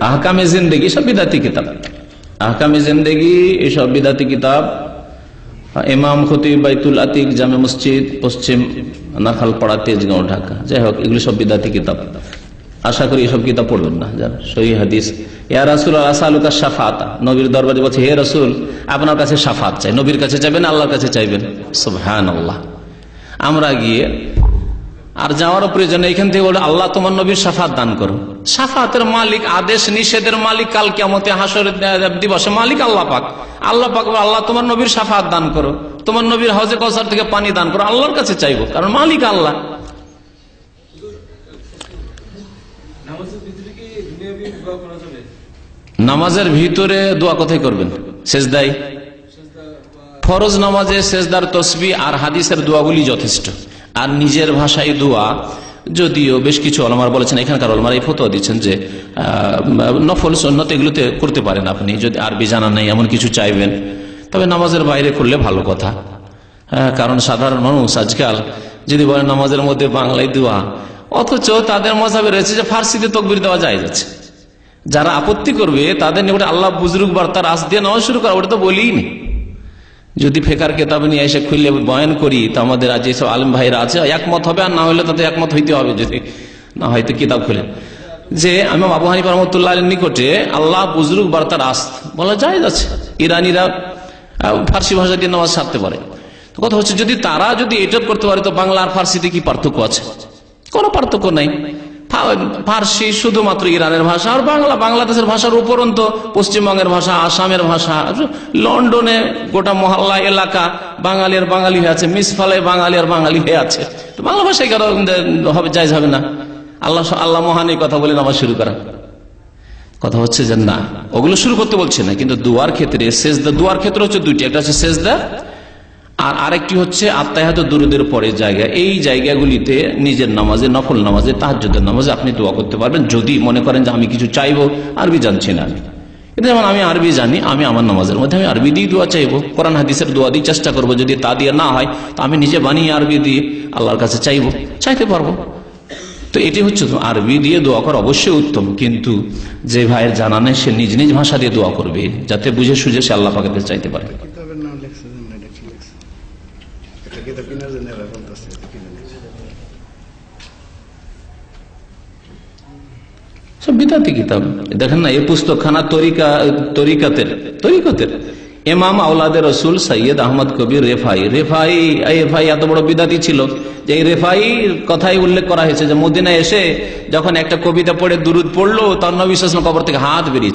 আহকামে জিন্দেগি সব বিদাতি কিতাব, আহকামে জিন্দেগি এসব বিদাতি কিতাব। ইমাম খতিব বাইতুল আতিক জামে মসজিদ, পশ্চিম নাখালপাড়া, তেজগাঁও, ঢাকা। যাই হোক, এগুলো সব বিদাতি কিতাব। আশা করি এসব কিতাব পড়বেন না। সহিহ হাদিস, ইয়া রাসূলুল্লাহ আসআলুকা শাফাআতা, নবীর দরবারে বলছে, হে রাসূল আপনার কাছে শাফাত চাই। নবীর কাছে চাইবেন, আল্লাহর কাছে চাইবেন। সুবহানাল্লাহ। আমরা গিয়ে আর যাওয়ারও প্রয়োজন, এখান থেকে বলে আল্লাহ তোমার নবীর শাফাত দান করো। শাফাতের মালিক, আদেশ নিষেধের মালিক, কাল কিয়ামতে হাসরের দিবসে মালিক আল্লাহ পাক। আল্লাহ পাক আল্লাহ তোমার নবীর শাফাত দান করো, তোমার নবীর হাউজে কাউসার থেকে পানি দান করো। আল্লাহর কাছে চাইবো, কারণ মালিক আল্লাহ। নামাজের ভিতরে দোয়া কোথায় করবেন? সেজদায়। ফরজ নামাজে সেজদার তসবিহ আর হাদিসের দোয়াগুলি যথেষ্ট। আর নিজের ভাষায় দোয়া, যদিও বেশ কিছু ওলামা বলেছেন, এখানকার ওলামারা এই ফতোয়া দিচ্ছেন যে নফল সুন্নত এগুলোতে করতে পারেন আপনি, যদি আরবি জানা নেই এমন কিছু চাইবেন, তবে নামাজের বাইরে করলে ভালো কথা। কারণ সাধারণ মানুষ আজকাল যদি বলে নামাজের মধ্যে বাংলায় দোয়া, অথচ তাদের মাযহাবে রয়েছে যে ফার্সিতে তাকবীর দেওয়া যায় যাচ্ছে। যারা আপত্তি করবে তাদের নিকট আল্লাহ বুজরুগ বার্তার আস দিয়ে নামাজ শুরু করা, ওটা তো বলিই নি। যদি ফেকার কেতাব নিয়ে এসে খুললে বয়ান করি, তো আমাদের আজ এইসব আলেম ভাইরা আছে একমত হবে, আর না হলে তাদের একমত হইতে হবে, যদি না হয়তো কিতাব খুলে যে ইমাম আবু হানিফা রাহমাতুল্লাহ আলাইহির নিকটে আল্লাহ বুজরুগ বার্তার আস বলা যায় যাচ্ছে। ইরানিরা ফার্সি ভাষা দিয়ে নামাজ সারতে পারে। তো কথা হচ্ছে, যদি তারা যদি এটা করতে পারে, তো বাংলা আর ফার্সিতে কি পার্থক্য আছে? কোনো পার্থক্য নাই। ফার্সি শুধুমাত্র ইরানের ভাষা, আর বাংলা বাংলাদেশের ভাষার উপরন্ত পশ্চিমবঙ্গের ভাষা, আসামের ভাষা, লন্ডনে গোটা মহল্লা এলাকা বাঙালির বাঙালি হয়ে আছে, মিসফালে বাঙালির বাঙালি হয়ে আছে। তো বাংলা ভাষায় কারো হবে জায়েজ হবে না? আল্লাহ মহান এই কথা বলে নামাজ শুরু করা। কথা হচ্ছে যে না, ওগুলো শুরু করতে বলছে না, কিন্তু দুয়ার ক্ষেত্রে সেজদা, দুয়ার ক্ষেত্রে হচ্ছে দুইটি, একটা হচ্ছে সেজদা আর আরেকটি হচ্ছে আত্তাহিয়াত দুরুদের পরে জায়গা। এই জায়গাগুলিতে নিজের নামাজে, নফল নামাজে, তাহাজ্জুদের নামাজে আপনি দোয়া করতে পারবেন, যদি মনে করেন যে আমি কিছু চাইবো, আরবি জানছি না আমি, কিন্তু যেমন আমি আরবি জানি, আমি আমার নামাজের মধ্যে আমি আরবি দিয়ে দোয়া চাইবো, কোরআন হাদিসের দোয়া দিয়ে চেষ্টা করবো। যদি তা দিয়ে না হয়, তো আমি নিজে বানিয়ে আরবি দিয়ে আল্লাহর কাছে চাইবো, চাইতে পারবো। তো এটি হচ্ছে আরবি দিয়ে দোয়া করা অবশ্যই উত্তম, কিন্তু যে ভাইয়ের জানা নেই সে নিজ নিজ ভাষা দিয়ে দোয়া করবে, যাতে বুঝে সুঝে সে আল্লাহ পাকের কাছে চাইতে পারে। সব বিদাতি কিতাব। দেখেন না, এই পুস্তকখানা তরিকতের ইমাম আওলাদে রসুল সৈয়দ আহমদ কবির রেফাই এত বড় বিদাতি ছিল যে এই রেফাই কথাই উল্লেখ করা হয়েছে যে মদিনায় এসে যখন একটা কবিতা পড়ে দুরুদ পড়লো, তখন নবী সাল্লাল্লাহু আলাইহি ওয়াসাল্লাম কবর থেকে হাত বেরিয়ে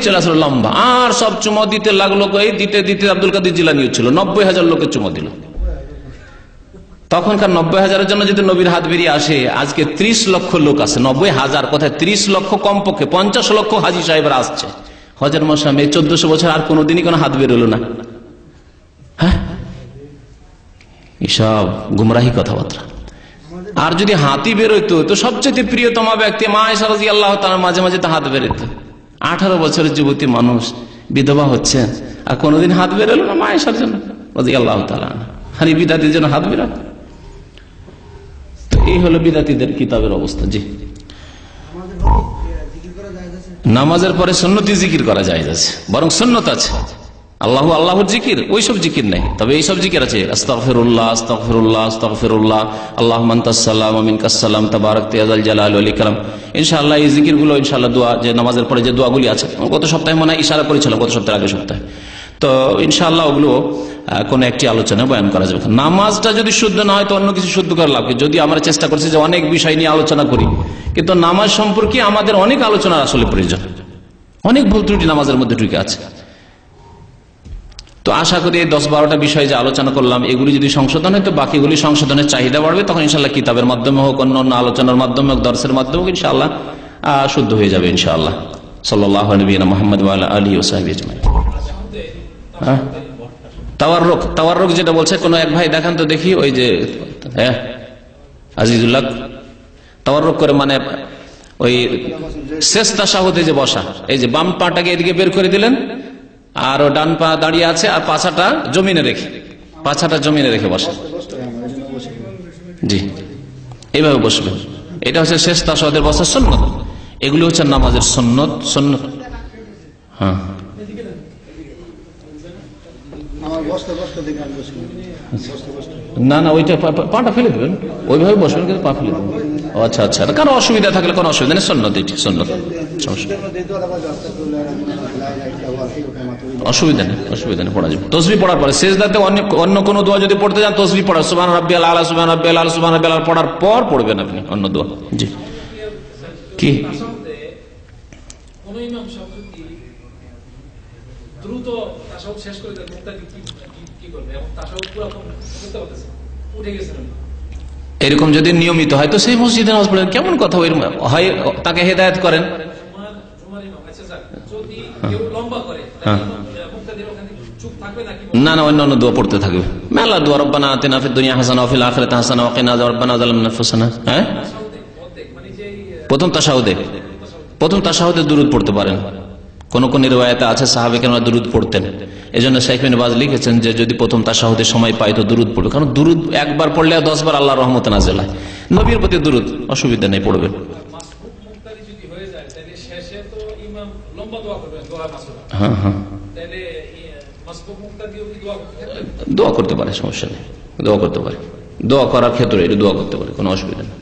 চলে আসলো লম্বা, আর সব চুমো দিতে লাগলো। দিতে দিতে আব্দুল কাদের জিলানী ছিল, 90,000 লোকের চুমো দিল। তখনকার 90,000-এর জন্য যদি নবীর হাত বেরিয়ে আসে, আজকে 30 লক্ষ লোক আছে। 90,000 কোথায়, 30 লক্ষ কমপক্ষে 50 লক্ষ হাজি সাহেবরা আসছে হজের মৌসুমে। 1400 বছর আর কোনোদিনই কোনো হাত বেরোলো না। হ্যাঁ, এসব গুমরাহি কথাবার্তা। আর যদি হাতি বেরোতো, তো সবচেয়ে প্রিয়তমা ব্যক্তি মা আয়েশা রাদিয়াল্লাহু তাআলা মাঝে মাঝে তো হাত বেরোতো। 18 বছরের যুবতী মানুষ বিধবা হচ্ছে, আর কোনোদিন হাত বেরোলো না মা আয়েশার জন্য রাদিয়াল্লাহু তাআলা। আর এই বিদাতির জন্য হাত বেরোয়। তো এই হলো বিদাতিদের কিতাবের অবস্থা। জি, নামাজের পরে সুন্নতি জিকির করা যায় আছে, বরং সুন্নত আছে। আল্লাহর জিকির, ওইসব জিকির নেই, তবে এইসব জিকির আছে। আস্তাগফিরুল্লাহ আস্তাগফিরুল্লাহ আস্তাগফিরুল্লাহ, আল্লাহুম্মা আনতাস সালাম ওয়া মিনকাস সালাম, তাবারাকতা ইয়া যাল জালালি ওয়াল ইকরাম। ইনশাআল্লাহ এই জিকিরগুলো, ইনশাআল্লাহ দোয়া, যে নামাজের পরে যে দোয়াগুলি আছে, গত সপ্তাহে মনে হয় ইশারা করেছিলাম, গত সপ্তাহের আগের সপ্তাহে। তো ইনশাআল্লাহ ওগুলো কোন একটি আলোচনা বয়ান করা যাবে। নামাজটা যদি শুদ্ধ না হয়, তো অন্য কিছু শুদ্ধ করার লাভ কি? যদি আমরা চেষ্টা করছি যে অনেক বিষয় নিয়ে আলোচনা করি, কিন্তু নামাজ সম্পর্কে আমাদের অনেক আলোচনার আসলে প্রয়োজন। অনেক ভুল ত্রুটি নামাজের মধ্যে ঢুকে আছে। তো আশা করি 10-12টা বিষয় যে আলোচনা করলাম, এগুলি যদি সংশোধন হয়, তো বাকিগুলি সংশোধনের চাহিদা বাড়বে। তখন ইনশাআল্লাহ কিতাবের মাধ্যমে হোক, অন্য অন্য আলোচনার মাধ্যমে হোক, দর্শের মাধ্যমে হোক, ইনশাআল্লাহ শুদ্ধ হয়ে যাবে ইনশাআল্লাহ। সাল্লাল্লাহু আলাইহি মুহাম্মদ ওয়া আলা আলিহি ওয়া সাহবিহি আজমাইন। তাওয়াররুক যেটা বলছে, কোন এক ভাই দেখান তো দেখি, ওই যে আজিজুল্লাহ, তাওয়াররুক করে মানে ওই শেষ তাশাহুদে যে বসা, এই যে বাম পাটাকে এদিকে বের করে দিলেন আর ডান পা দাঁড়িয়ে আছে আর পাছাটা জমিনে রেখে বসা। জি, এইভাবে বসবেন। এটা হচ্ছে শেষ তাশাহুদের বসার সুন্নত। এগুলো হচ্ছে নামাজের সুন্নত। হ্যাঁ, না ওইটা পাটা ফেলে দেবেন, ওইভাবে বসবেন, কিন্তু পা ফেলে দেবেন। আচ্ছা আচ্ছা, কারো অসুবিধা থাকলে কোনো অসুবিধা নেই, সুন্নত এটি, সুন্নত, অসুবিধা নেই, পড়া যাবে। তাসবিহ পড়ার পরে সিজদাতে অন্য কোনো দোয়া যদি পড়তে যান, তাসবিহ পড়া, সুবহান রাব্বিয়াল আলা, সুবহান রাব্বিয়াল আলা, সুবহান রাব্বিয়াল আলা পড়ার পর পড়বেন আপনি অন্য দোয়া। জি, কি দ্রুত তাশাহুদ শেষ করে দেন, মুক্তাদি কি করবে? এবং তাশাহুদ পুরো করতে পারতেছে, উঠে গেছেন, এরকম যদি নিয়মিত হয় তো সেই মসজিদে নামাজ পড়েন। কেমন কথা, হয় তাকে হেদায়েত করেন। না, অন্য দোয়া পড়তে থাকবে, মেলা দোয়া, রব্বানা আতিনা ফিদ দুনিয়া হাসানা ওয়া ফিল আখিরাতি হাসানা ওয়া কিনা আযাবান্নার, রব্বানা যালামনা আনফুসানা। হ্যাঁ, প্রথম তাশাহুদে দুরূদ পড়তে পারেন। কোন কোন রিওয়ায়াতে আছে সাহাবে কেরামরা দুরূদ পড়তেন। এজন্য শাইখ ইবনে বাজ লিখেছেন যে যদি প্রথম তাশাহুদে সময় পায় তো দুরূদ পড়বে, কারণ দুরূদ একবার পড়লে 10 বার আল্লাহর রহমত নাযিল হয়। নবীর প্রতি দুরূদ, অসুবিধা নেই, পড়বেন। হ্যাঁ, দোয়া করতে পারে, সমস্যা নেই, দোয়া করতে পারে, দোয়া করার ক্ষেত্রে এটা দোয়া করতে পারে, কোনো অসুবিধা নেই।